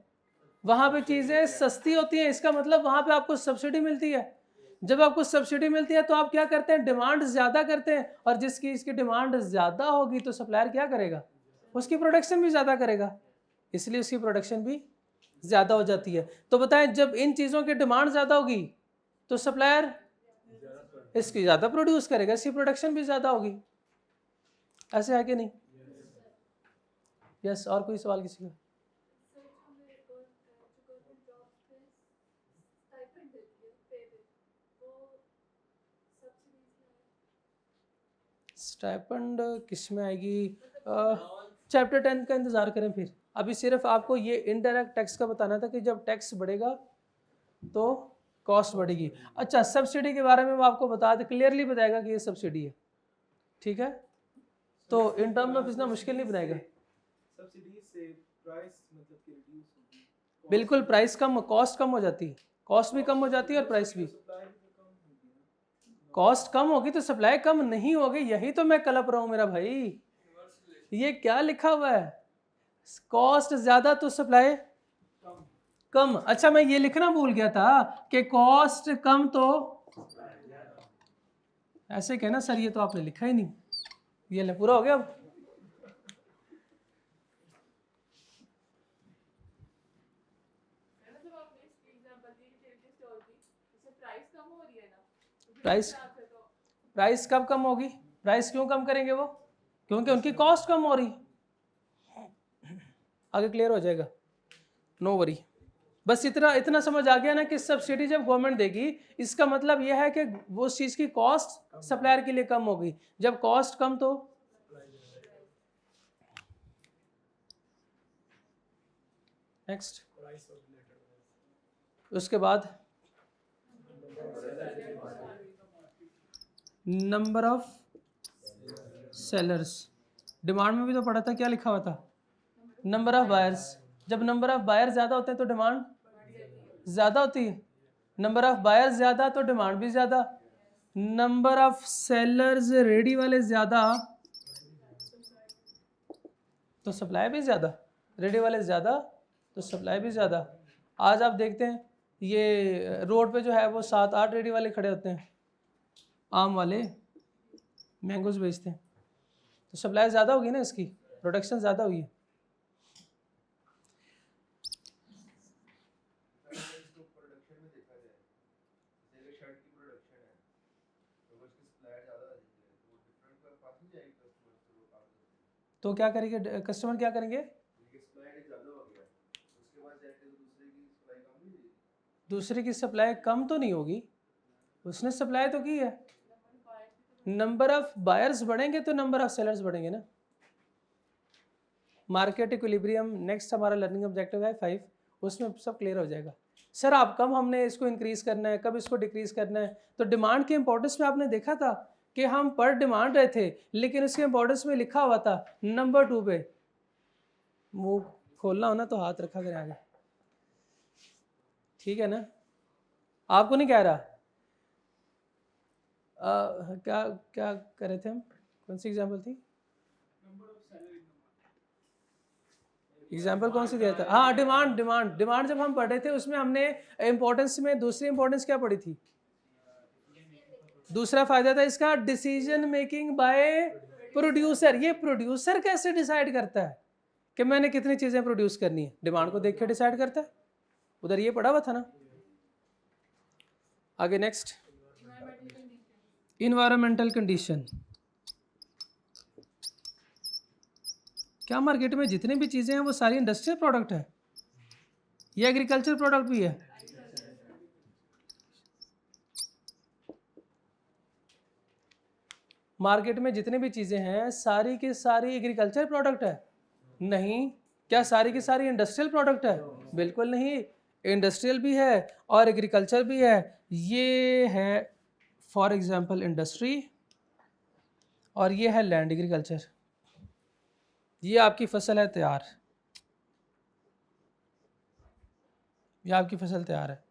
Speaker 1: वहाँ पे चीज़ें सस्ती होती हैं, इसका मतलब वहाँ पे आपको सब्सिडी मिलती है। जब आपको सब्सिडी मिलती है तो आप क्या करते हैं, डिमांड ज़्यादा करते हैं, और जिसकी इसकी डिमांड ज़्यादा होगी तो सप्लायर क्या करेगा, उसकी प्रोडक्शन भी ज़्यादा करेगा, इसलिए उसकी प्रोडक्शन भी ज़्यादा हो जाती है। तो बताएं, जब इन चीज़ों की डिमांड ज़्यादा होगी तो सप्लायर इसकी ज़्यादा प्रोड्यूस करेगा, इसकी प्रोडक्शन भी ज़्यादा होगी। ऐसे है कि नहीं? यस, और कोई सवाल किसी का? स्टाइपेंड किस में आएगी? चैप्टर 10 का इंतज़ार करें फिर। अभी सिर्फ आपको ये इनडायरेक्ट टैक्स का बताना था कि जब टैक्स बढ़ेगा तो कॉस्ट बढ़ेगी। अच्छा, सब्सिडी के बारे में वो आपको बता दे, क्लियरली बताएगा कि ये सब्सिडी है, ठीक है? तो इन टर्म ऑफ इतना मुश्किल नहीं बनाएगा।
Speaker 2: सब्सिडी से प्राइस मतलब कि रिड्यूस होगी,
Speaker 1: बिल्कुल, प्राइस कम, कॉस्ट कम हो जाती है, कॉस्ट भी कम हो जाती है और प्राइस भी।
Speaker 2: सप्लाई भी तो कम होगी ना।
Speaker 1: कॉस्ट कम होगी तो सप्लाई कम नहीं होगी, यही तो मैं कलप रहा हूँ मेरा भाई। ये क्या लिखा हुआ है, कॉस्ट ज्यादा तो सप्लाई कम। अच्छा, मैं ये लिखना भूल गया था कि कॉस्ट कम तो ऐसे कहना सर, ये तो आपने लिखा ही नहीं। ये ले, पूरा हो गया अब। प्राइस कब कम होगी, प्राइस क्यों कम करेंगे वो, क्योंकि उनकी कॉस्ट कम हो रही। आगे क्लियर हो जाएगा, नो वरी। बस इतना समझ आ गया ना कि सब्सिडी जब गवर्नमेंट देगी इसका मतलब यह है कि वो उस चीज़ की कॉस्ट सप्लायर के लिए कम होगी, जब कॉस्ट कम तो नेक्स्ट। उसके बाद नंबर ऑफ सेलर्स, डिमांड में भी तो पढ़ा था, क्या लिखा हुआ था, नंबर ऑफ बायर्स। जब नंबर ऑफ बायर ज़्यादा होते हैं तो डिमांड ज़्यादा होती है, नंबर ऑफ बायर ज़्यादा तो डिमांड भी ज़्यादा, नंबर ऑफ सेलर्स रेडी वाले ज़्यादा तो सप्लाई भी ज़्यादा, रेडी वाले ज़्यादा तो सप्लाई भी ज़्यादा। आज आप देखते हैं ये रोड पे जो है वो 7-8 रेडी वाले खड़े होते हैं, आम वाले मैंगोज बेचते हैं, तो सप्लाई ज़्यादा होगी ना, इसकी प्रोडक्शन ज़्यादा हुई है। तो क्या करेंगे कस्टमर, क्या करेंगे, दूसरे की सप्लाई कम तो नहीं होगी, उसने सप्लाई तो की है। नंबर ऑफ बायर्स बढ़ेंगे तो नंबर ऑफ सेलर्स बढ़ेंगे ना। मार्केट इक्विलिब्रियम नेक्स्ट हमारा लर्निंग ऑब्जेक्टिव है 5, उसमें सब क्लियर हो जाएगा। सर आप कब हमने इसको इंक्रीज करना है, कब इसको डिक्रीज करना है, तो डिमांड के इंपॉर्टेंस में आपने देखा था कि हम पर डिमांड रहे थे, लेकिन उसके इंपॉर्टेंस में लिखा हुआ था नंबर 2 पे। मुंह खोलना हो ना तो हाथ रखा करें आगे, ठीक है ना? आपको नहीं कह रहा। क्या क्या कर रहे थे हम, कौन सी एग्जाम्पल थी, एग्जाम्पल कौन सी दिया था? हाँ, डिमांड जब हम पढ़ रहे थे उसमें हमने इंपॉर्टेंस में दूसरी इंपॉर्टेंस क्या पढ़ी थी, दूसरा फायदा था इसका डिसीजन मेकिंग बाय प्रोड्यूसर। ये प्रोड्यूसर कैसे डिसाइड करता है कि मैंने कितनी चीजें प्रोड्यूस करनी है, डिमांड को देख के डिसाइड करता है, उधर ये पढ़ा हुआ था ना। आगे नेक्स्ट, इन्वायरमेंटल कंडीशन। क्या मार्केट में जितनी भी चीजें हैं वो सारी इंडस्ट्रियल प्रोडक्ट है या एग्रीकल्चर प्रोडक्ट भी है? मार्केट में जितनी भी चीजें हैं सारी की सारी एग्रीकल्चर प्रोडक्ट है? नहीं। क्या सारी की सारी इंडस्ट्रियल प्रोडक्ट है? बिल्कुल नहीं, इंडस्ट्रियल भी है और एग्रीकल्चर भी है। ये है फॉर एग्जांपल इंडस्ट्री और ये है लैंड एग्रीकल्चर। ये आपकी फसल है तैयार, ये आपकी फसल तैयार है,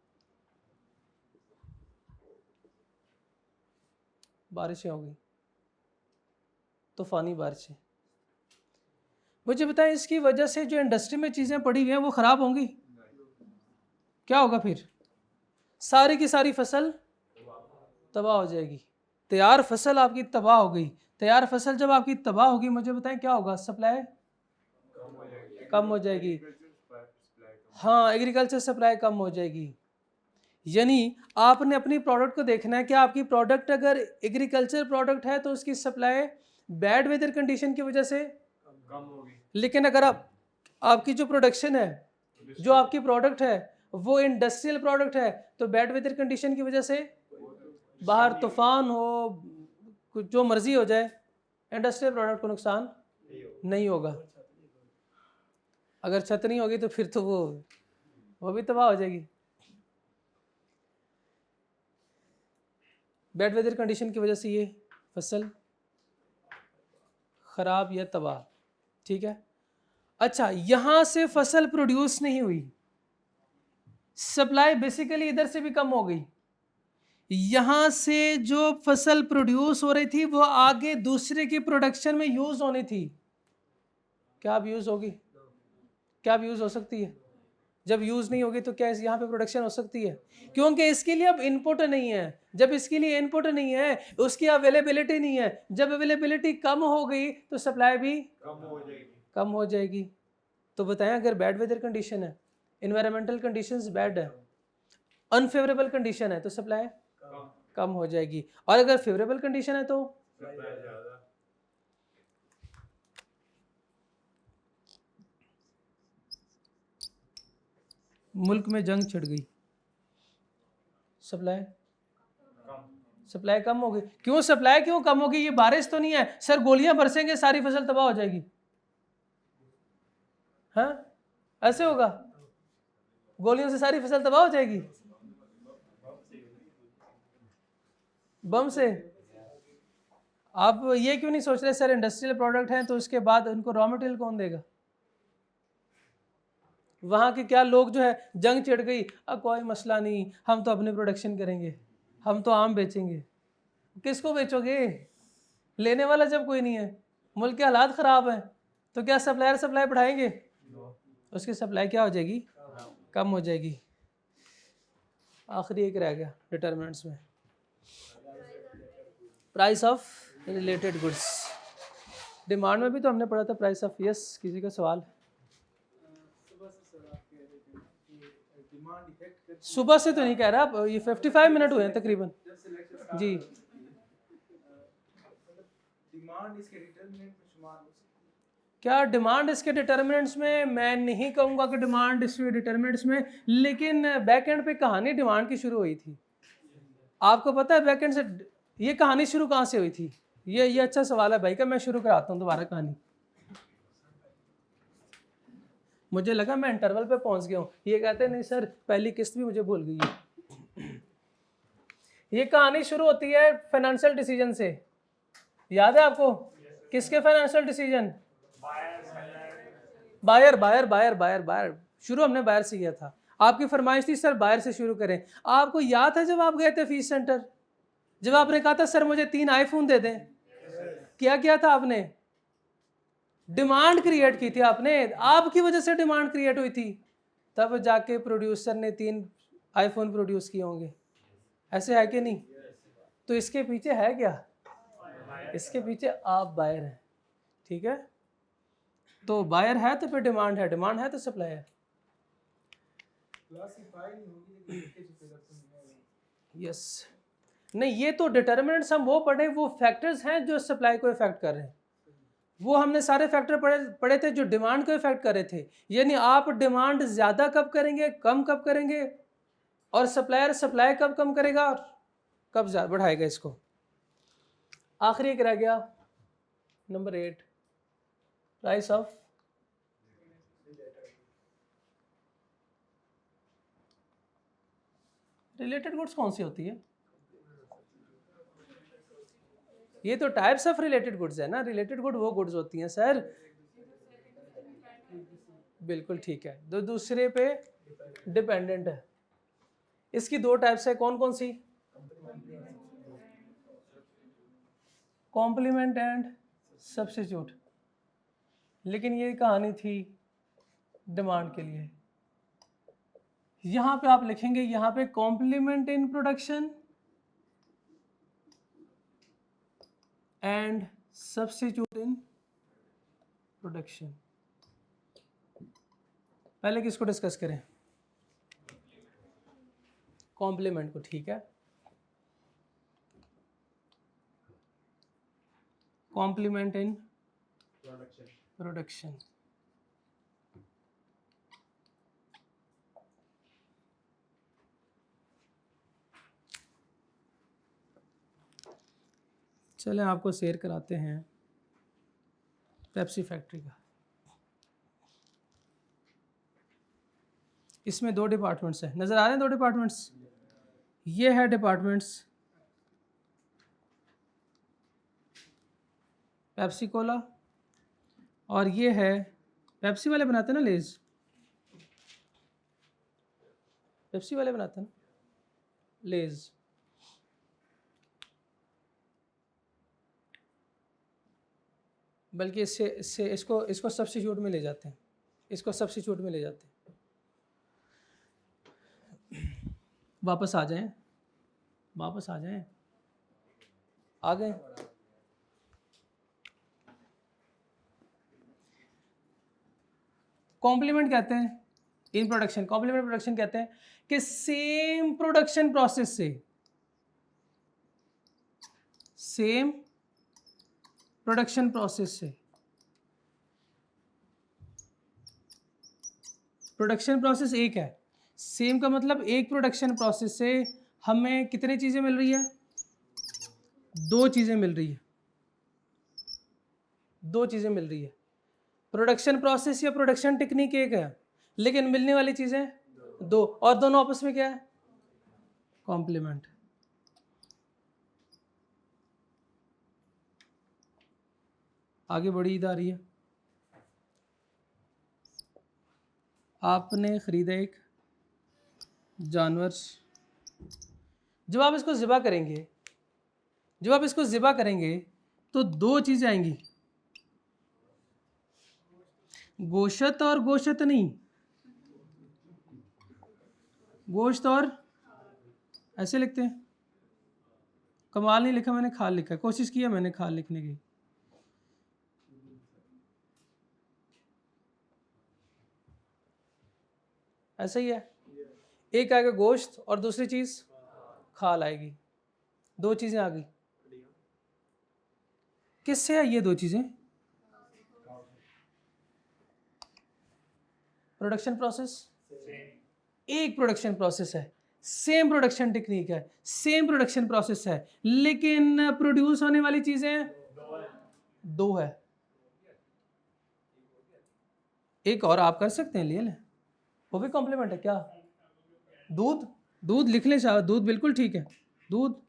Speaker 1: बारिशें हो गई, तूफानी बारिशें, मुझे बताएं इसकी वजह से जो इंडस्ट्री में चीज़ें पड़ी हुई हैं वो ख़राब होंगी? क्या होगा फिर? सारी की सारी फसल तबाह हो जाएगी। तैयार फसल आपकी तबाह हो गई। तैयार फसल जब आपकी तबाह होगी, मुझे बताएं क्या होगा? सप्लाई कम हो जाएगी। हाँ, एग्रीकल्चर सप्लाई कम हो जाएगी। यानी आपने अपनी प्रोडक्ट को देखना है कि आपकी प्रोडक्ट अगर एग्रीकल्चर प्रोडक्ट है तो उसकी सप्लाई बैड वेदर कंडीशन की वजह से कम होगी। लेकिन अगर आपकी जो प्रोडक्शन है, जो आपकी प्रोडक्ट है वो इंडस्ट्रियल प्रोडक्ट है, तो बैड वेदर कंडीशन की वजह से बाहर तूफान हो, कुछ जो मर्जी हो जाए, इंडस्ट्रियल प्रोडक्ट को नुकसान नहीं होगा। अगर छत नहीं होगी तो फिर तो वो भी तबाह हो जाएगी। बैड वेदर कंडीशन की वजह से ये फसल खराब या तबाह। ठीक है। अच्छा, यहां से फसल प्रोड्यूस नहीं हुई, सप्लाई बेसिकली इधर से भी कम हो गई। यहां से जो फसल प्रोड्यूस हो रही थी वो आगे दूसरे की प्रोडक्शन में यूज होनी थी। क्या अब यूज होगी? क्या अब यूज हो सकती है? जब यूज नहीं होगी तो क्या यहाँ पे प्रोडक्शन हो सकती है? क्योंकि इसके लिए अब इनपुट नहीं है। जब इसके लिए इनपुट नहीं है, उसकी अवेलेबिलिटी नहीं है। जब अवेलेबिलिटी कम हो गई तो सप्लाई भी कम हो जाएगी। तो बताएं, अगर बैड वेदर कंडीशन है, इन्वायरमेंटल कंडीशंस बैड है, अनफेवरेबल कंडीशन है, तो सप्लाई कम हो जाएगी। और अगर फेवरेबल कंडीशन है तो मुल्क में जंग छिड़ गई, सप्लाई कम हो गई। क्यों सप्लाई क्यों कम होगी? ये बारिश तो नहीं है सर, गोलियां बरसेंगे सारी फसल तबाह हो जाएगी। हाँ, ऐसे होगा? गोलियों से सारी फसल तबाह हो जाएगी? बम से? आप ये क्यों नहीं सोच रहे सर इंडस्ट्रियल प्रोडक्ट हैं तो उसके बाद उनको रॉ मटेरियल कौन देगा? वहाँ के क्या लोग जो है, जंग चिढ़ गई, अब कोई मसला नहीं, हम तो अपनी प्रोडक्शन करेंगे, हम तो आम बेचेंगे। किसको बेचोगे? लेने वाला जब कोई नहीं है, मुल्क के हालात ख़राब हैं, तो क्या सप्लायर सप्लाई बढ़ाएंगे? उसकी सप्लाई क्या हो जाएगी? कम हो जाएगी। आखिरी एक रह गया डिटरमिनेंट्स में, price of related goods. Demand में भी तो हमने पढ़ा था प्राइस ऑफ। यस, किसी का सवाल? सुबह से तो नहीं कह रहा, ये 55 मिनट हुए हैं तकरीबन जी।
Speaker 2: डिमांड इसके डिटरमिनेंट में शुमार हो सकती है?
Speaker 1: क्या डिमांड इसके डिटरमिनेंट्स में? मैं नहीं कहूँगा कि डिमांड इसके डिटरमिनेंट्स में, लेकिन बैक एंड पे कहानी डिमांड की शुरू हुई थी। आपको पता है बैक एंड से ये कहानी शुरू कहाँ से हुई थी? ये अच्छा सवाल है भाई का, मैं शुरू कराता हूँ दोबारा कहानी। मुझे लगा मैं इंटरवल पे पहुंच गया हूँ। ये कहते हैं नहीं सर, पहली किस्त भी मुझे भूल गई है। ये कहानी शुरू होती है फाइनेंशियल डिसीजन से। याद है आपको? किसके financial decision? Buyer buyer buyer buyer buyer. शुरू हमने बायर से किया था। आपकी फरमाइश थी सर बायर से शुरू करें। आपको याद है जब आप गए थे फीस सेंटर, जब आपने कहा था सर मुझे 3 आईफोन दे दें, क्या किया था आपने? डिमांड क्रिएट की थी आपने। आपकी वजह से डिमांड क्रिएट हुई थी, तब जाके प्रोड्यूसर ने 3 आईफोन प्रोड्यूस किए होंगे। ऐसे है कि नहीं? तो इसके पीछे है क्या? इसके पीछे आप बायर हैं। ठीक है, तो बायर है तो फिर डिमांड है, डिमांड है तो सप्लाई है। यस, नहीं ये तो डिटरमिनेंट्स हम वो पढ़े, वो फैक्टर्स हैं जो सप्लाई को इफेक्ट कर रहे हैं। वो हमने सारे फैक्टर पढ़े थे जो डिमांड को इफेक्ट कर रहे थे। यानी आप डिमांड ज़्यादा कब करेंगे, कम कब करेंगे, और सप्लायर सप्लाई कब कम करेगा और कब बढ़ाएगा इसको। आखिरी एक रह गया, number 8, price of related goods. कौन सी होती है? ये तो टाइप्स ऑफ रिलेटेड गुड्स है ना। रिलेटेड गुड वो गुड्स होती हैं सर, बिल्कुल ठीक है, जो दूसरे पे डिपेंडेंट है। इसकी 2 टाइप्स है, कौन कौन सी? Complement and substitute. लेकिन ये कहानी थी डिमांड के लिए। यहाँ पे आप लिखेंगे, यहाँ पे complement in production and substitute in production. पहले किसको डिस्कस करें? कॉम्प्लीमेंट को, ठीक है। Complement in production. चलें आपको शेयर कराते हैं पेप्सी फैक्ट्री का। इसमें 2 डिपार्टमेंट्स हैं, नज़र आ रहे हैं 2 डिपार्टमेंट्स। ये है डिपार्टमेंट्स पेप्सी कोला, और ये है पेप्सी वाले बनाते हैं ना लेज, पेप्सी वाले बनाते हैं ना लेज। बल्कि इससे इसको सब्स्टिट्यूट में ले जाते हैं, इसको सब्स्टिट्यूट में ले जाते हैं। वापस आ जाएं, वापस आ जाएं, आ गए। कॉम्प्लीमेंट कहते हैं इन प्रोडक्शन, कॉम्प्लीमेंट प्रोडक्शन कहते हैं कि सेम प्रोडक्शन प्रोसेस से, सेम प्रोडक्शन प्रोसेस से, प्रोडक्शन प्रोसेस एक है, सेम का मतलब एक प्रोडक्शन प्रोसेस से हमें कितनी चीज़ें मिल रही है? 2 चीज़ें मिल रही है, 2 चीज़ें मिल रही है। प्रोडक्शन प्रोसेस या प्रोडक्शन टेक्निक एक है, लेकिन मिलने वाली चीज़ें 2, और दोनों आपस में क्या है? कॉम्प्लीमेंट। आगे बड़ी ईद आ रही है, आपने ख़रीदा एक जानवर, जब आप इसको ज़िबा करेंगे, जब आप इसको ज़िबा करेंगे तो 2 चीज़ें आएंगी, गोशत और गोशत नहीं, गोश्त और, ऐसे लिखते हैं, कमाल नहीं लिखा मैंने, खाल लिखा है, कोशिश किया मैंने खाल लिखने की। ऐसा ही है, एक आएगा गोश्त और दूसरी चीज़ खाल आएगी, 2 चीज़ें आ गई। किससे है ये 2 चीज़ें? प्रोडक्शन प्रोसेस, एक प्रोडक्शन प्रोसेस है, सेम प्रोडक्शन टेक्निक है, सेम प्रोडक्शन प्रोसेस है, लेकिन प्रोड्यूस होने वाली चीज़ें 2 है। एक और आप कर सकते हैं, ले लें, वो भी कॉम्प्लीमेंट है क्या? दूध, दूध लिख लें शायद, दूध बिल्कुल ठीक है, दूध,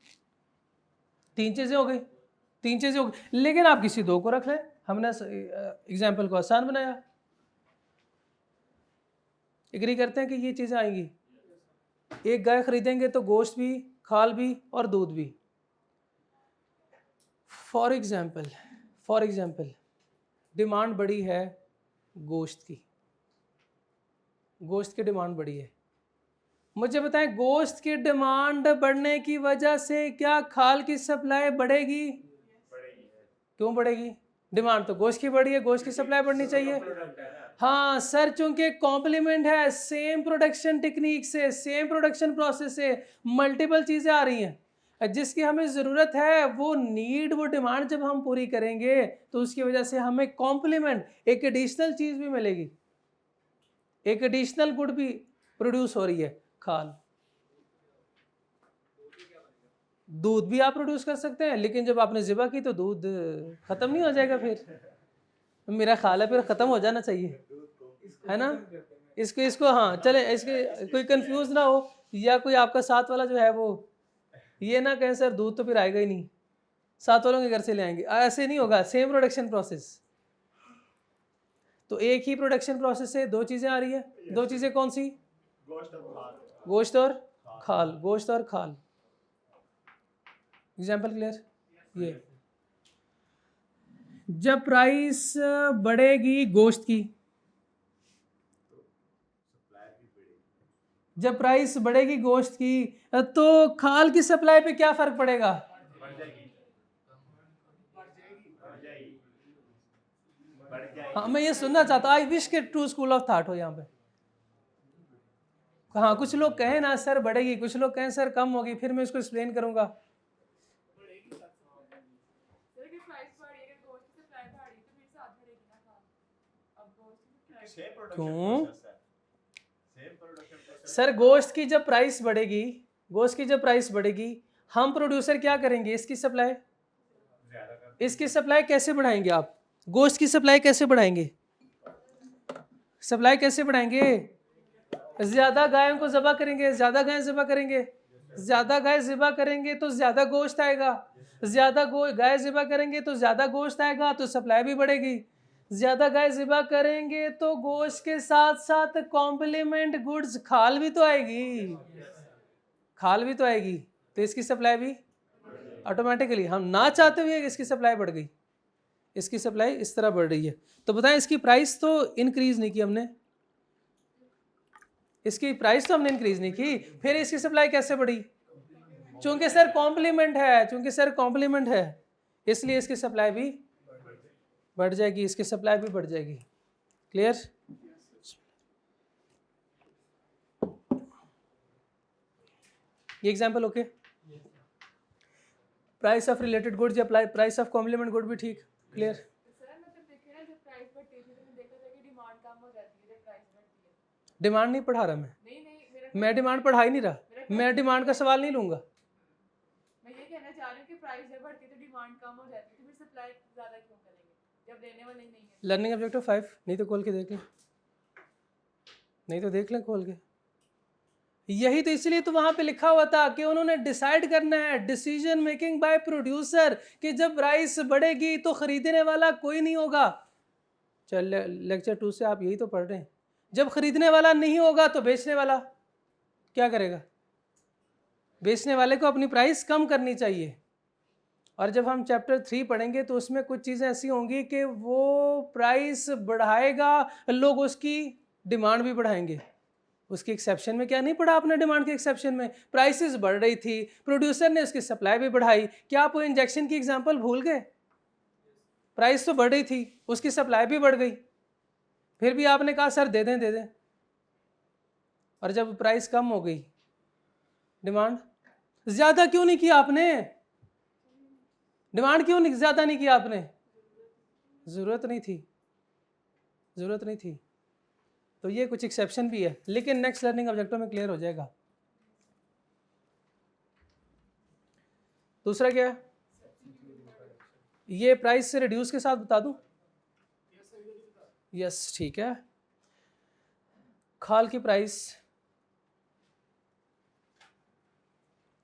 Speaker 1: 3 चीज़ें हो गई, 3 चीज़ें हो गई, लेकिन आप किसी 2 को रख लें, हमने एग्जाम्पल को आसान बनाया। एग्री करते हैं कि ये चीज़ें आएंगी, एक गाय खरीदेंगे तो गोश्त भी, खाल भी और दूध भी। फॉर एग्जाम्पल डिमांड बड़ी है गोश्त की, गोश्त की डिमांड बड़ी है, मुझे बताएं गोश्त की डिमांड बढ़ने की वजह से क्या खाल की सप्लाई बढ़ेगी? क्यों बढ़ेगी? डिमांड तो गोश्त की बढ़ी है, गोश्त की सप्लाई बढ़नी चाहिए। हाँ सर, चूंकि कॉम्प्लीमेंट है, सेम प्रोडक्शन टेक्निक से, सेम प्रोडक्शन प्रोसेस से मल्टीपल चीज़ें आ रही हैं, जिसकी हमें ज़रूरत है, वो नीड, वो डिमांड जब हम पूरी करेंगे तो उसकी वजह से हमें कॉम्प्लीमेंट, एक एडिशनल चीज़ भी मिलेगी, एक एडिशनल गुड भी प्रोड्यूस हो रही है, खाल। दूध भी आप प्रोड्यूस कर सकते हैं, लेकिन जब आपने ज़िबा की तो दूध ख़त्म नहीं हो जाएगा, फिर मेरा ख्याल है फिर ख़त्म हो जाना चाहिए, है ना? इसको हाँ चले, इसके कोई कंफ्यूज ना हो, या कोई आपका साथ वाला जो है वो ये ना कहें सर दूध तो फिर आएगा ही नहीं, साथ वालों के घर से ले आएंगे, ऐसे नहीं होगा। सेम प्रोडक्शन प्रोसेस, तो एक ही प्रोडक्शन प्रोसेस से 2 चीज़ें आ रही है, 2 चीज़ें कौन सी? गोश्त और खाल, गोश्त और खाल। Example clear? ये जब प्राइस बढ़ेगी गोश्त की, जब प्राइस बढ़ेगी गोश्त की, तो खाल की सप्लाई पे क्या फर्क पड़ेगा? हाँ, मैं ये सुनना चाहता हूँ। आई विश के ट्रू स्कूल ऑफ थॉट हो यहाँ पे। हाँ, कुछ लोग कहें ना सर बढ़ेगी, कुछ लोग कहें सर कम होगी, फिर मैं इसको एक्सप्लेन करूंगा। क्यों सर? गोश्त की जब प्राइस बढ़ेगी, गोश्त की जब प्राइस बढ़ेगी, हम प्रोड्यूसर क्या करेंगे? इसकी सप्लाई कैसे बढ़ाएंगे? आप गोश्त की सप्लाई कैसे बढ़ाएंगे? सप्लाई कैसे बढ़ाएंगे? ज्यादा गायों को ज़बह करेंगे, ज्यादा गाय ज़बह करेंगे, ज्यादा गाय ज़बह करेंगे तो ज्यादा गोश्त आएगा, ज्यादा गाय ज़बह करेंगे तो ज्यादा गोश्त आएगा, तो सप्लाई भी बढ़ेगी। ज्यादा गाय ज़बह करेंगे तो गोश्त के साथ साथ कॉम्प्लीमेंट गुड्स खाल भी तो आएगी, खाल भी तो आएगी, तो इसकी सप्लाई भी ऑटोमेटिकली, हम ना चाहते हुए इसकी सप्लाई बढ़ गई, इसकी सप्लाई इस तरह बढ़ रही है। तो बताएं, इसकी प्राइस तो इंक्रीज नहीं की हमने, इसकी प्राइस तो हमने इंक्रीज नहीं की, फिर इसकी सप्लाई कैसे बढ़ी? चूंकि सर कॉम्प्लीमेंट है, चूंकि सर कॉम्प्लीमेंट है, इसलिए इसकी सप्लाई भी बढ़ जाएगी, इसकी सप्लाई भी बढ़ जाएगी। क्लियर? ये example okay? Price of related goods या प्राइस ऑफ कॉम्प्लीमेंट गुड भी ठीक? क्लियर? डिमांड नहीं पढ़ा रहा मैं डिमांड पढ़ा ही नहीं रहा, मैं डिमांड का सवाल नहीं लूंगा।
Speaker 3: मैं ये कहना चाह रही हूँ कि प्राइस जब बढ़ती है तो डिमांड कम हो जाती है, तो फिर सप्लाई ज्यादा क्यों करेंगे जब देने वाले ही नहीं है?
Speaker 1: लर्निंग ऑब्जेक्टिव 5 नहीं तो खोल के देख लें, नहीं तो देख लें खोल के। यही तो इसलिए तो वहां पे लिखा हुआ था कि उन्होंने डिसाइड करना है, डिसीजन मेकिंग बाय प्रोड्यूसर, कि जब प्राइस बढ़ेगी तो खरीदने वाला कोई नहीं होगा। चल लेक्चर 2 से आप यही तो पढ़ रहे हैं, जब खरीदने वाला नहीं होगा तो बेचने वाला क्या करेगा? बेचने वाले को अपनी प्राइस कम करनी चाहिए। और जब हम चैप्टर 3 पढ़ेंगे तो उसमें कुछ चीज़ें ऐसी होंगी कि वो प्राइस बढ़ाएगा, लोग उसकी डिमांड भी बढ़ाएंगे। उसकी एक्सेप्शन में क्या नहीं पढ़ा आपने? डिमांड के एक्सेप्शन में प्राइसेस बढ़ रही थी, प्रोड्यूसर ने उसकी सप्लाई भी बढ़ाई। क्या आप वो इंजेक्शन की एग्जांपल भूल गए? प्राइस तो बढ़ रही थी, उसकी सप्लाई भी बढ़ गई, फिर भी आपने कहा सर दे दें दे दें। और जब प्राइस कम हो गई, डिमांड ज़्यादा क्यों नहीं किया आपने? डिमांड क्यों नहीं ज़्यादा नहीं किया आपने? ज़रूरत नहीं थी, ज़रूरत नहीं थी। तो ये कुछ एक्सेप्शन भी है, लेकिन नेक्स्ट लर्निंग ऑब्जेक्टिव में क्लियर हो जाएगा। दूसरा क्या है? ये प्राइस से रिड्यूस के साथ बता दूं? यस ठीक है। खाल की प्राइस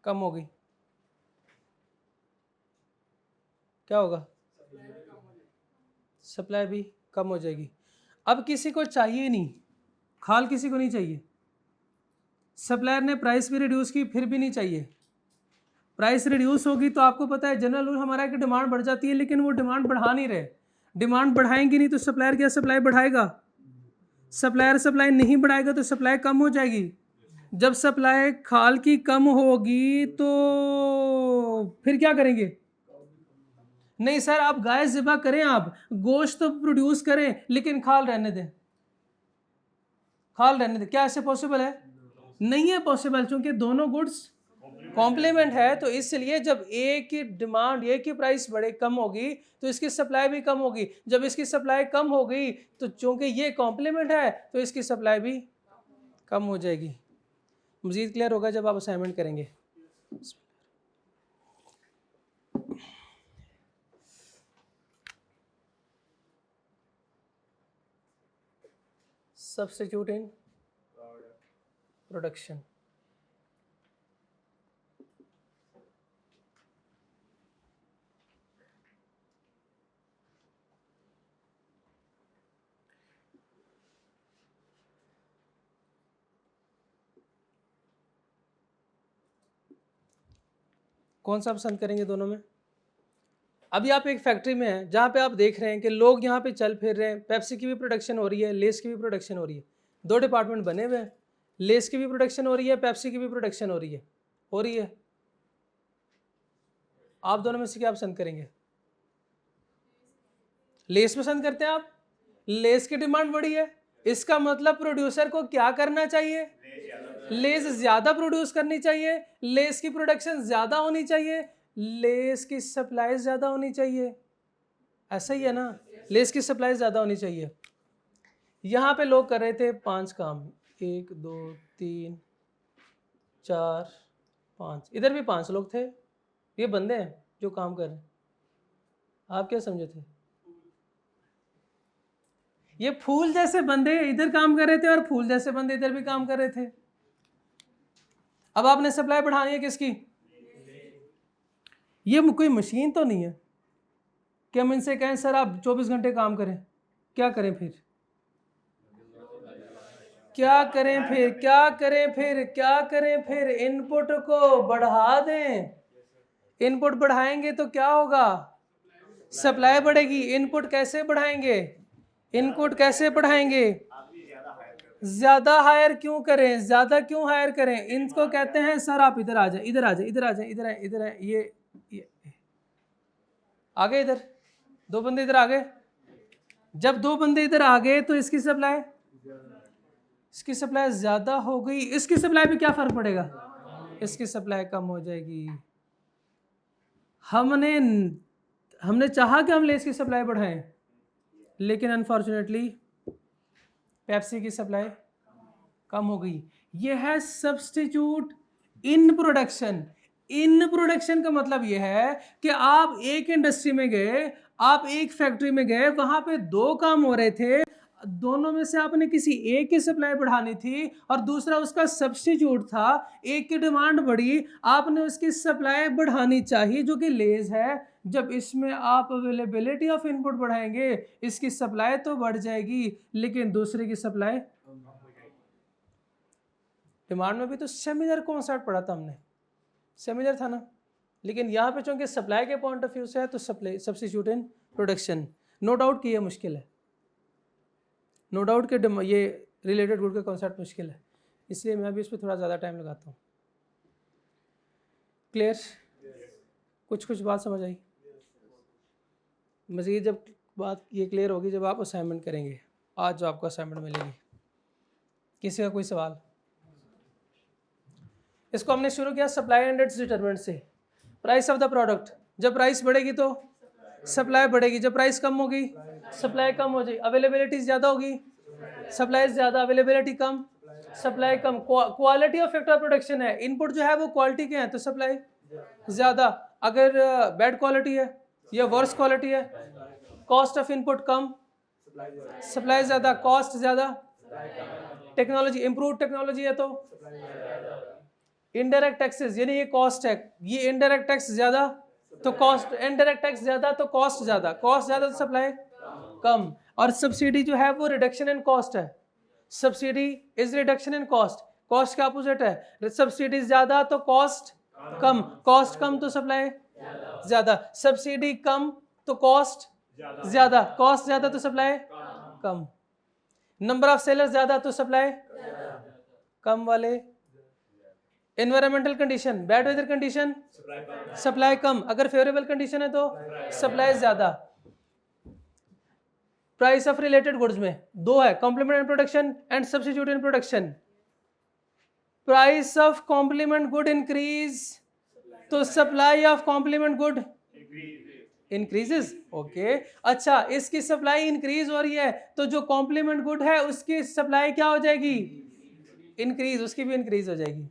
Speaker 1: कम हो गई, क्या होगा? सप्लाई भी कम हो जाएगी। अब किसी को चाहिए नहीं, खाल किसी को नहीं चाहिए, सप्लायर ने प्राइस भी रिड्यूस की फिर भी नहीं चाहिए। प्राइस रिड्यूस होगी तो आपको पता है जनरल रूल हमारा कि डिमांड बढ़ जाती है, लेकिन वो डिमांड बढ़ा नहीं रहे। डिमांड बढ़ाएंगे नहीं तो सप्लायर क्या सप्लाई बढ़ाएगा? सप्लायर सप्लाई नहीं बढ़ाएगा तो सप्लाई कम हो जाएगी। जब सप्लाई खाल की कम होगी तो फिर क्या करेंगे? नहीं सर आप गाय ज़िबा करें, आप गोश्त तो प्रोड्यूस करें, लेकिन खाल रहने दें, खाल रहने दें। क्या ऐसे पॉसिबल है? नहीं है पॉसिबल, क्योंकि दोनों गुड्स कॉम्प्लीमेंट है। तो इसलिए जब एक की डिमांड, एक की प्राइस बढ़े कम होगी तो इसकी सप्लाई भी कम होगी। जब इसकी सप्लाई कम हो गई तो चूंकि ये कॉम्प्लीमेंट है तो इसकी सप्लाई भी कम हो जाएगी। मज़ीद क्लियर होगा जब आप असाइनमेंट करेंगे। Substitute in production. कौन सा पसंद करेंगे दोनों में? अभी आप एक फैक्ट्री में हैं जहाँ पे आप देख रहे हैं कि लोग यहाँ पे चल फिर रहे हैं, पेप्सी की भी प्रोडक्शन हो रही है, लेस की भी प्रोडक्शन हो रही है। दो डिपार्टमेंट बने हुए हैं, लेस की भी प्रोडक्शन हो रही है, पेप्सी की भी प्रोडक्शन हो रही है। आप दोनों में से क्या पसंद करेंगे? लेस पसंद करते हैं आप लेस की डिमांड बढ़ी है, इसका मतलब प्रोड्यूसर को क्या करना चाहिए, लेस ज्यादा प्रोड्यूस करनी चाहिए, लेस की प्रोडक्शन ज्यादा होनी चाहिए, लेस की सप्लाई ज्यादा होनी चाहिए, ऐसा ही है ना, लेस की सप्लाई ज्यादा होनी चाहिए। यहाँ पे लोग कर रहे थे 5 काम, 1 2 3 4 5, इधर भी 5 लोग थे, ये बंदे हैं जो काम कर रहे हैं। आप क्या समझे थे? ये फूल जैसे बंदे इधर काम कर रहे थे और फूल जैसे बंदे इधर भी काम कर रहे थे। अब आपने सप्लाई बढ़ानी है किसकी? ये कोई मशीन तो नहीं है कि हम इनसे कहें सर आप 24 घंटे काम करें। क्या करें फिर? क्या करें फिर? क्या करें फिर? क्या करें फिर? इनपुट को बढ़ा दें। इनपुट बढ़ाएंगे तो क्या होगा? सप्लाई बढ़ेगी। इनपुट कैसे बढ़ाएंगे? इनपुट कैसे बढ़ाएंगे? ज्यादा हायर क्यों करें? ज्यादा क्यों हायर करें? इनको कहते हैं सर आप इधर आ जाए, इधर आ जाए, इधर आ जाए, इधर है, इधर है, ये आगे, इधर 2 बंदे इधर आ गए। जब 2 बंदे इधर आ गए तो इसकी सप्लाई ज्यादा हो गई। इसकी सप्लाई पे क्या फर्क पड़ेगा? इसकी सप्लाई कम हो जाएगी। हमने चाहा कि हम लेस की सप्लाई बढ़ाएं, लेकिन अनफॉर्चुनेटली पेप्सी की सप्लाई कम हो गई। यह है substitute in production. In production का मतलब यह है कि आप एक इंडस्ट्री में गए, आप एक फैक्ट्री में गए, वहां पे 2 काम हो रहे थे, दोनों में से आपने किसी एक की सप्लाई बढ़ानी थी और दूसरा उसका सब्स्टिट्यूट था। एक की डिमांड बढ़ी, आपने उसकी सप्लाई बढ़ानी चाहिए जो कि लेस है। जब इसमें आप अवेलेबिलिटी ऑफ इनपुट बढ़ाएंगे, इसकी सप्लाई तो बढ़ जाएगी, लेकिन दूसरे की सप्लाई, डिमांड में भी तो सिमिलर कॉन्सेप्ट पढ़ा था हमने, सिमिलर था ना। लेकिन यहाँ पे चूंकि सप्लाई के पॉइंट ऑफ व्यू से है तो supply substitute in production, no doubt कि ये मुश्किल है, नो डाउट कि ये रिलेटेड गुड का कॉन्सेप्ट मुश्किल है, इसलिए मैं भी इस पर थोड़ा ज़्यादा टाइम लगाता हूँ। क्लियर? कुछ बात समझ आई? मज़ीद जब बात ये क्लियर होगी जब आप असाइनमेंट करेंगे, आज जो आपको असाइनमेंट मिलेगी। किसी का कोई सवाल? इसको हमने शुरू किया सप्लाई एंड इट्स डिटरमिनेंट से। प्राइस ऑफ द प्रोडक्ट, जब प्राइस बढ़ेगी तो सप्लाई बढ़ेगी, जब प्राइस कम होगी सप्लाई कम हो जाएगी। अवेलेबिलिटी ज़्यादा होगी, सप्लाई ज़्यादा, availability come, supply come. Quality of factor production है, इनपुट जो है वो क्वालिटी के हैं तो सप्लाई ज़्यादा। अगर बैड क्वालिटी है या वर्स क्वालिटी है, cost of input come, supply ज़्यादा, कॉस्ट ज़्यादा। टेक्नोलॉजी, इम्प्रूव टेक्नोलॉजी है तो इनडायरेक्ट टैक्सेस, यानी ये कॉस्ट है, ये इनडायरेक्ट टैक्स ज़्यादा तो कॉस्ट, इनडायरेक्ट टैक्स ज़्यादा तो कॉस्ट ज़्यादा, कॉस्ट ज़्यादा तो सप्लाई कम। और सब्सिडी जो है वो रिडक्शन इन कॉस्ट है, subsidy is reduction in cost, cost का अपोजिट है। सब्सिडी ज़्यादा तो कॉस्ट कम, कॉस्ट कम तो सप्लाई ज़्यादा, सब्सिडी कम तो कॉस्ट ज़्यादा, कॉस्ट ज़्यादा तो सप्लाई कम। नंबर ऑफ सेलर ज़्यादा तो सप्लाई कम वाले। Environmental condition, bad weather condition, supply कम, अगर फेवरेबल कंडीशन है तो सप्लाई ज़्यादा। प्राइस ऑफ रिलेटेड गुड्स में 2 है, complement in production and substitute in production. Price of complement good increase तो supply of complement good increases. Okay, अच्छा, इसकी सप्लाई इंक्रीज हो रही है तो जो कॉम्प्लीमेंट गुड है उसकी सप्लाई क्या हो जाएगी? इंक्रीज, उसकी भी इंक्रीज हो जाएगी।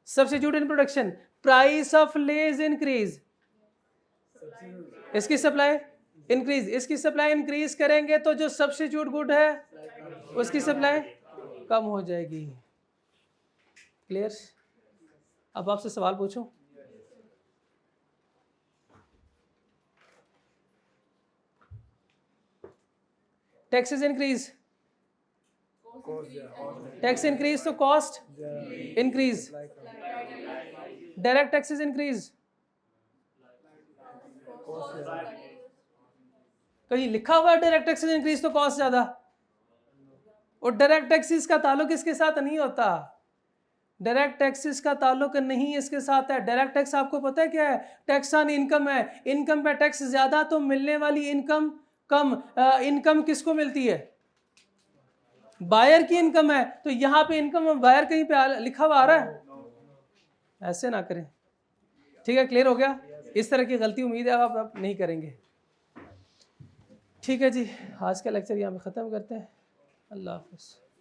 Speaker 1: Substitute in production, price of less increase, इसकी सप्लाई इंक्रीज, इसकी सप्लाई इंक्रीज करेंगे तो जो सब्स्टिट्यूट गुड है उसकी सप्लाई कम हो जाएगी। क्लियर? अब आपसे सवाल पूछूं? टैक्सेस इंक्रीज, टैक्स इंक्रीज तो cost increase, direct taxes increase, कहीं लिखा हुआ है डायरेक्ट टैक्सेस इंक्रीज तो कॉस्ट ज्यादा? और डायरेक्ट टैक्सेस का ताल्लुक इसके साथ नहीं होता, डायरेक्ट टैक्सेस का ताल्लुक नहीं इसके साथ है। डायरेक्ट टैक्स आपको पता है क्या है? टैक्स ऑन इनकम है, इनकम पे टैक्स ज्यादा तो मिलने वाली इनकम कम इनकम किसको मिलती है? बायर की इनकम है, तो यहाँ पे इनकम बायर कहीं पे लिखा हुआ आ रहा है? ऐसे ना करें, ठीक है? क्लियर हो गया? इस तरह की गलती उम्मीद है आप नहीं करेंगे। ठीक है जी, आज का लेक्चर यहाँ पे ख़त्म करते हैं। अल्लाह हाफ़िज़।